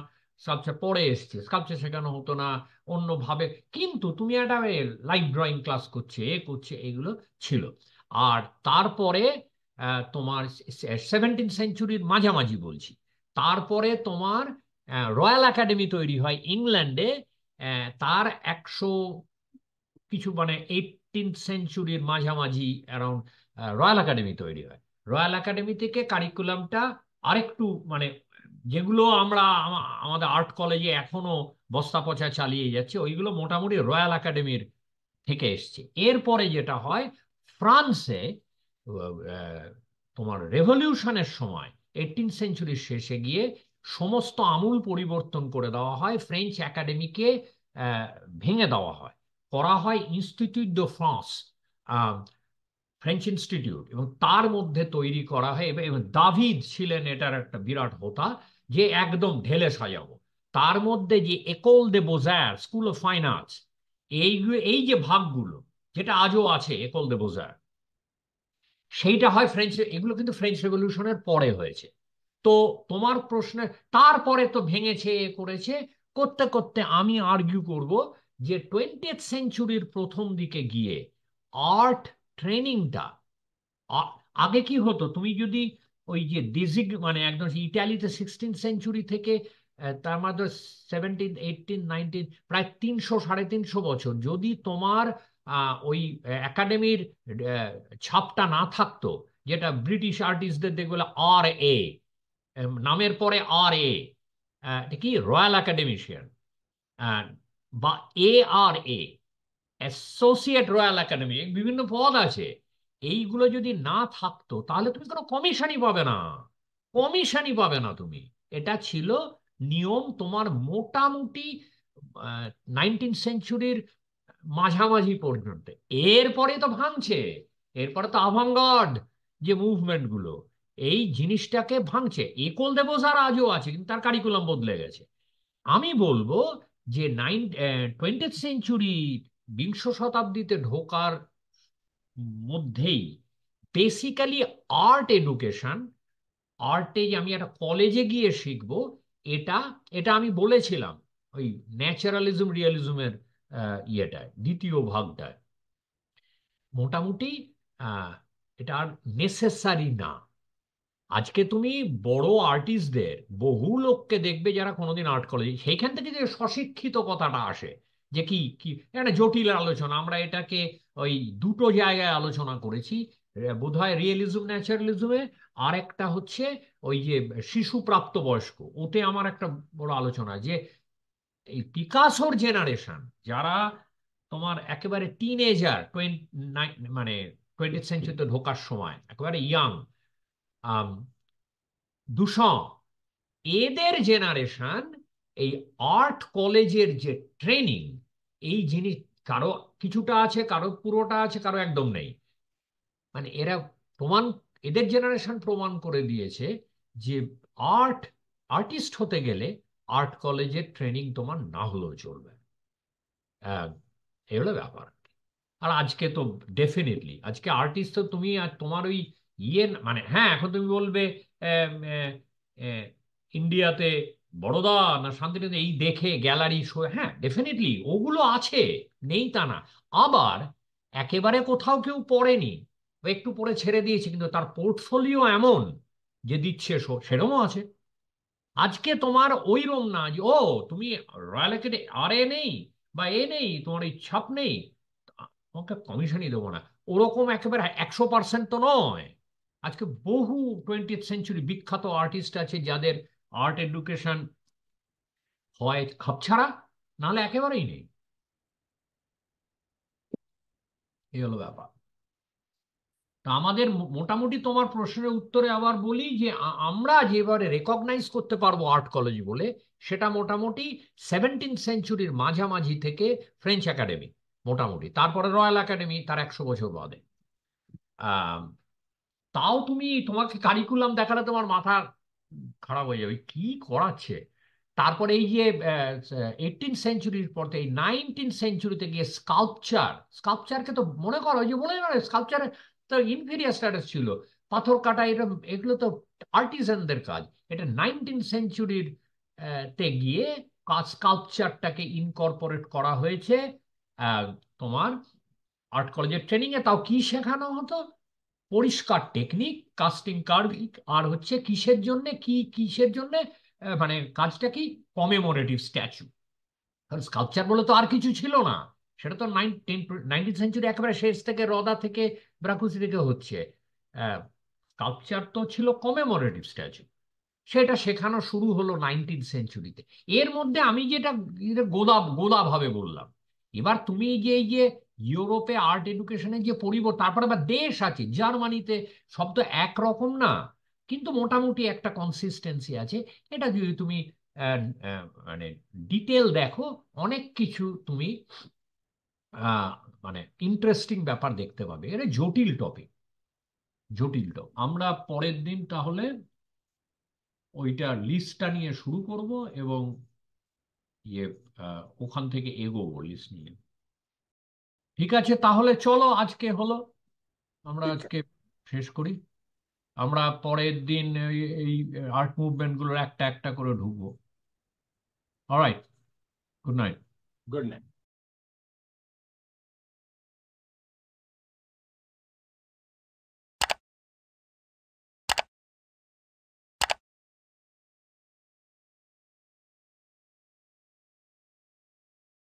স্কাল্পচার পরে এসছে, স্কাল্পচার শেখানো হতো না অন্যভাবে, কিন্তু তুমি একটা লাইভ ড্রয়িং ক্লাস করছে, করছে, এগুলো ছিল। আর তারপরে তোমার 17th সেঞ্চুরির মাঝামাঝি বলছি, তারপরে তোমার রয়্যাল একাডেমি তৈরি হয় ইংল্যান্ডে। তার 100 কিছু, মানে 18th সেঞ্চুরির মাঝামাঝি অ্যারাউন্ড রয়্যাল একাডেমি তৈরি হয়। রয়্যাল একাডেমি থেকে কারিকুলামটা আরেকটু, মানে যেগুলো আমরা আমাদের আর্ট কলেজে এখনো বস্তা পচা চালিয়ে যাচ্ছে, ওইগুলো মোটামুটি রয়্যাল একাডেমির থেকে এসছে। এরপরে যেটা হয়, ফ্রান্সে তোমার রেভলিউশনের সময় 18th সেঞ্চুরির শেষে গিয়ে সমস্ত আমূল পরিবর্তন করে দেওয়া হয়, ফ্রেঞ্চ একাডেমিকে ভেঙে দেওয়া হয়, করা হয় ইনস্টিটিউট দো ফ্রান্স, ফ্রেঞ্চ ইনস্টিটিউট, এবং তার মধ্যে তৈরি করা হয়, এবং দাভিদ ছিলেন এটার একটা বিরাট হোতা, যে একদম ঢেলে সাজাবো। তার মধ্যে যে একোল দে বোজার, স্কুল অফ ফাইন আর্টস, এই যে ভাগগুলো, যেটা আজও আছে একোল দে বোজার, সেইটা হয় ফ্রেঞ্চ। এগুলো কিন্তু ফ্রেঞ্চ রেভলিউশনের পরে হয়েছে। তো তোমার প্রশ্নে, তারপরে তো ভেঙেছে, করেছে, করতে করতে আমি আর্গিউ করব যে 20th সেঞ্চুরির প্রথম দিকে গিয়ে আর্ট ট্রেনিংটা, আগে কি হতো, তুমি যদি ওই যে মানে একদম ইটালিতে 16th সেঞ্চুরি থেকে, তার মধ্যে 17, 18, 19, প্রায় 300-350 বছর যদি তোমার ওই একাডেমির ছাপটা না থাকতো, যেটা ব্রিটিশ আর্টিস্টদের দেখবে RA, নামের পরে RA, কি রয়্যাল একাডেমিশিয়ান, বা ARA, অ্যাসোসিয়েট রয়্যাল একাডেমি, বিভিন্ন পদ আছে, এইগুলো যদি না থাকতো তাহলে তুমি কোনো কমিশনই পাবে না, কমিশনই পাবে না তুমি। এটা ছিল নিয়ম তোমার মোটামুটি 19th সেঞ্চুরির মাঝামাঝি পর্যন্ত। এরপরে তো ভাঙছে, এরপরে তো আভাঙ্গার্ড যে মুভমেন্ট গুলো এই জিনিসটাকে ভাঙছে। একল দেবসার আজও আছে, কিন্তু তার কারিকুলাম বদলে গেছে। আমি বলবো যে 20th সেঞ্চুরি, বিংশ শতাব্দীতে ঢোকার মধ্যেই বেসিক্যালি আর্ট এডুকেশন, আর্টে যে আমি একটা কলেজে গিয়ে শিখবো, এটা এটা আমি বলেছিলাম ওই ন্যাচারালিজম রিয়ালিজমের ইয়েটায়, দ্বিতীয় ভাগটায়, মোটামুটি আহ, এটা আর নেসেসারি না। আজকে তুমি বড় আর্টিস্টদের বহু লোককে দেখবে যারা কোনোদিন আর্ট কলেজ, সেইখান থেকে যে স্বশিক্ষিত কথাটা আসে, যে কি কি একটা জটিল আলোচনা, আমরা এটাকে ওই দুটো জায়গায় আলোচনা করেছি, বোধহয় রিয়েলিজম ন্যাচারালিজমে, আর একটা হচ্ছে ওই যে শিশু প্রাপ্তবয়স্ক, ওতে আমার একটা বড় আলোচনা, যে এই পিকাসোর জেনারেশন, যারা তোমার একেবারে টিনেজার, মানে 20th সেঞ্চুরিতে ঢোকার সময় একেবারে ইয়াং, দুশো, এদের জেনারেশন, এই আর্ট কলেজের যে ট্রেনিং, এই জিনিস কারো কিছুটা আছে, কারো পুরোটা আছে, কারো একদম নেই। মানে এরা প্রমাণ, এদের জেনারেশন প্রমাণ করে দিয়েছে যে আর্টিস্ট হতে গেলে আর্ট কলেজের ট্রেনিং তোমার না হলেও চলবে। এই হলো ব্যাপার। আর আজকে তো ডেফিনেটলি আজকে আর্টিস্ট তো তুমি আর তোমার ওই মানে হ্যাঁ, এখন তুমি বলবে আম, আহ, আহ, ইন্ডিয়াতে বড়দা না শান্তিনিকেতন এই দেখে গ্যালারি শো, হ্যাঁ ডেফিনেটলি ওগুলো আছে, নেই তা না। আবার একেবারে কোথাও কেউ পড়েনি, ও একটু পরে ছেড়ে দিয়েছে, কিন্তু তার পোর্টফোলিও এমন যে দিচ্ছে শো, সেরকমও আছে। আজকে তোমার ওইরকম না যে ও তুমি রয়্যাল একাডেমি আর এ নেই, বা এ নেই, তোমার এই ছাপ নেই, তোমাকে কমিশনই দেবো না, ওরকম একেবারে 100% তো নয়। আজকে বহু 20th সেঞ্চুরি বিখ্যাত আর্টিস্ট আছে যাদের আর্ট এডুকেশন হয় খাপছাড়া, নাহলে একেবারেই নেই। এই হলো ব্যাপার। তা আমাদের মোটামুটি তোমার প্রশ্নের উত্তরে আবার বলি যে আমরা যেবারে রেকগনাইজ করতে পারবো আর্ট কলেজ বলে, সেটা মোটামুটি 17th সেঞ্চুরির মাঝামাঝি থেকে ফ্রেঞ্চ একাডেমি মোটামুটি, তারপরে রয়্যাল একাডেমি তার 100 বছর বাদে। আহ তাও তোমাকে কারিকুলাম দেখালে তোমার মাথা খারাপ হয়ে যাবে, কি করাচ্ছে। তারপরে এই যে 18th সেঞ্চুরির পর এই 19th সেঞ্চুরিতে গিয়ে স্কাল্পচারকে তো মনে করো, ওই যে বলে না স্কাল্পচারে তো ইনফেরিয়ার স্ট্যাটাস ছিল, পাথর কাটা এরকম এগুলো তো আর্টিসানদের কাজ। এটা 19th সেঞ্চুরির তে গিয়ে স্কাল্পচারটাকে ইনকর্পোরেট করা হয়েছে আহ, তোমার আর্ট কলেজের ট্রেনিং এ। তাও কি শেখানো হতো? পরিষ্কার টেকনিক, কাস্টিং কার্ভিং, আর হচ্ছে কিসের জন্য মানে কাজটা কি, কমেমোরেটিভ স্ট্যাচু। কারণ স্কাল্পচার বলে তো আর কিছু ছিল না, সেটা তো 19th সেঞ্চুরি একেবারে শেষ থেকে রদা থেকে ব্রাকুসি থেকে হচ্ছে। স্কাল্পচার তো ছিল কমেমোরেটিভ স্ট্যাচু, সেটা শেখানো শুরু হলো 19th সেঞ্চুরিতে। এর মধ্যে আমি যেটা যেটা গোদা গোদা ভাবে বললাম। এবার তুমি এই যে ইউরোপে আর্ট এডুকেশনের যে পরিবর্তন, তারপরে আবার দেশ আছে জার্মানিতে, সব তো একরকম না, কিন্তু মোটামুটি একটা কনসিস্টেন্সি আছে। এটা যদি তুমি মানে ডিটেল দেখো, অনেক কিছু তুমি আহ, মানে ইন্টারেস্টিং ব্যাপার দেখতে পাবে। এটা জটিল টপিক, আমরা পরের দিন তাহলে ওইটা লিস্টটা নিয়ে শুরু করব এবং ইয়ে ওখান থেকে এগোবো লিস্ট নিয়ে। ঠিক আছে, তাহলে চলো আজকে হলো, আমরা ঠিক আজকে শেষ করি। আমরা পরের দিন এই আর্ট মুভমেন্ট গুলোর একটা একটা করে ঢুকবো। Alright, good night. Good night.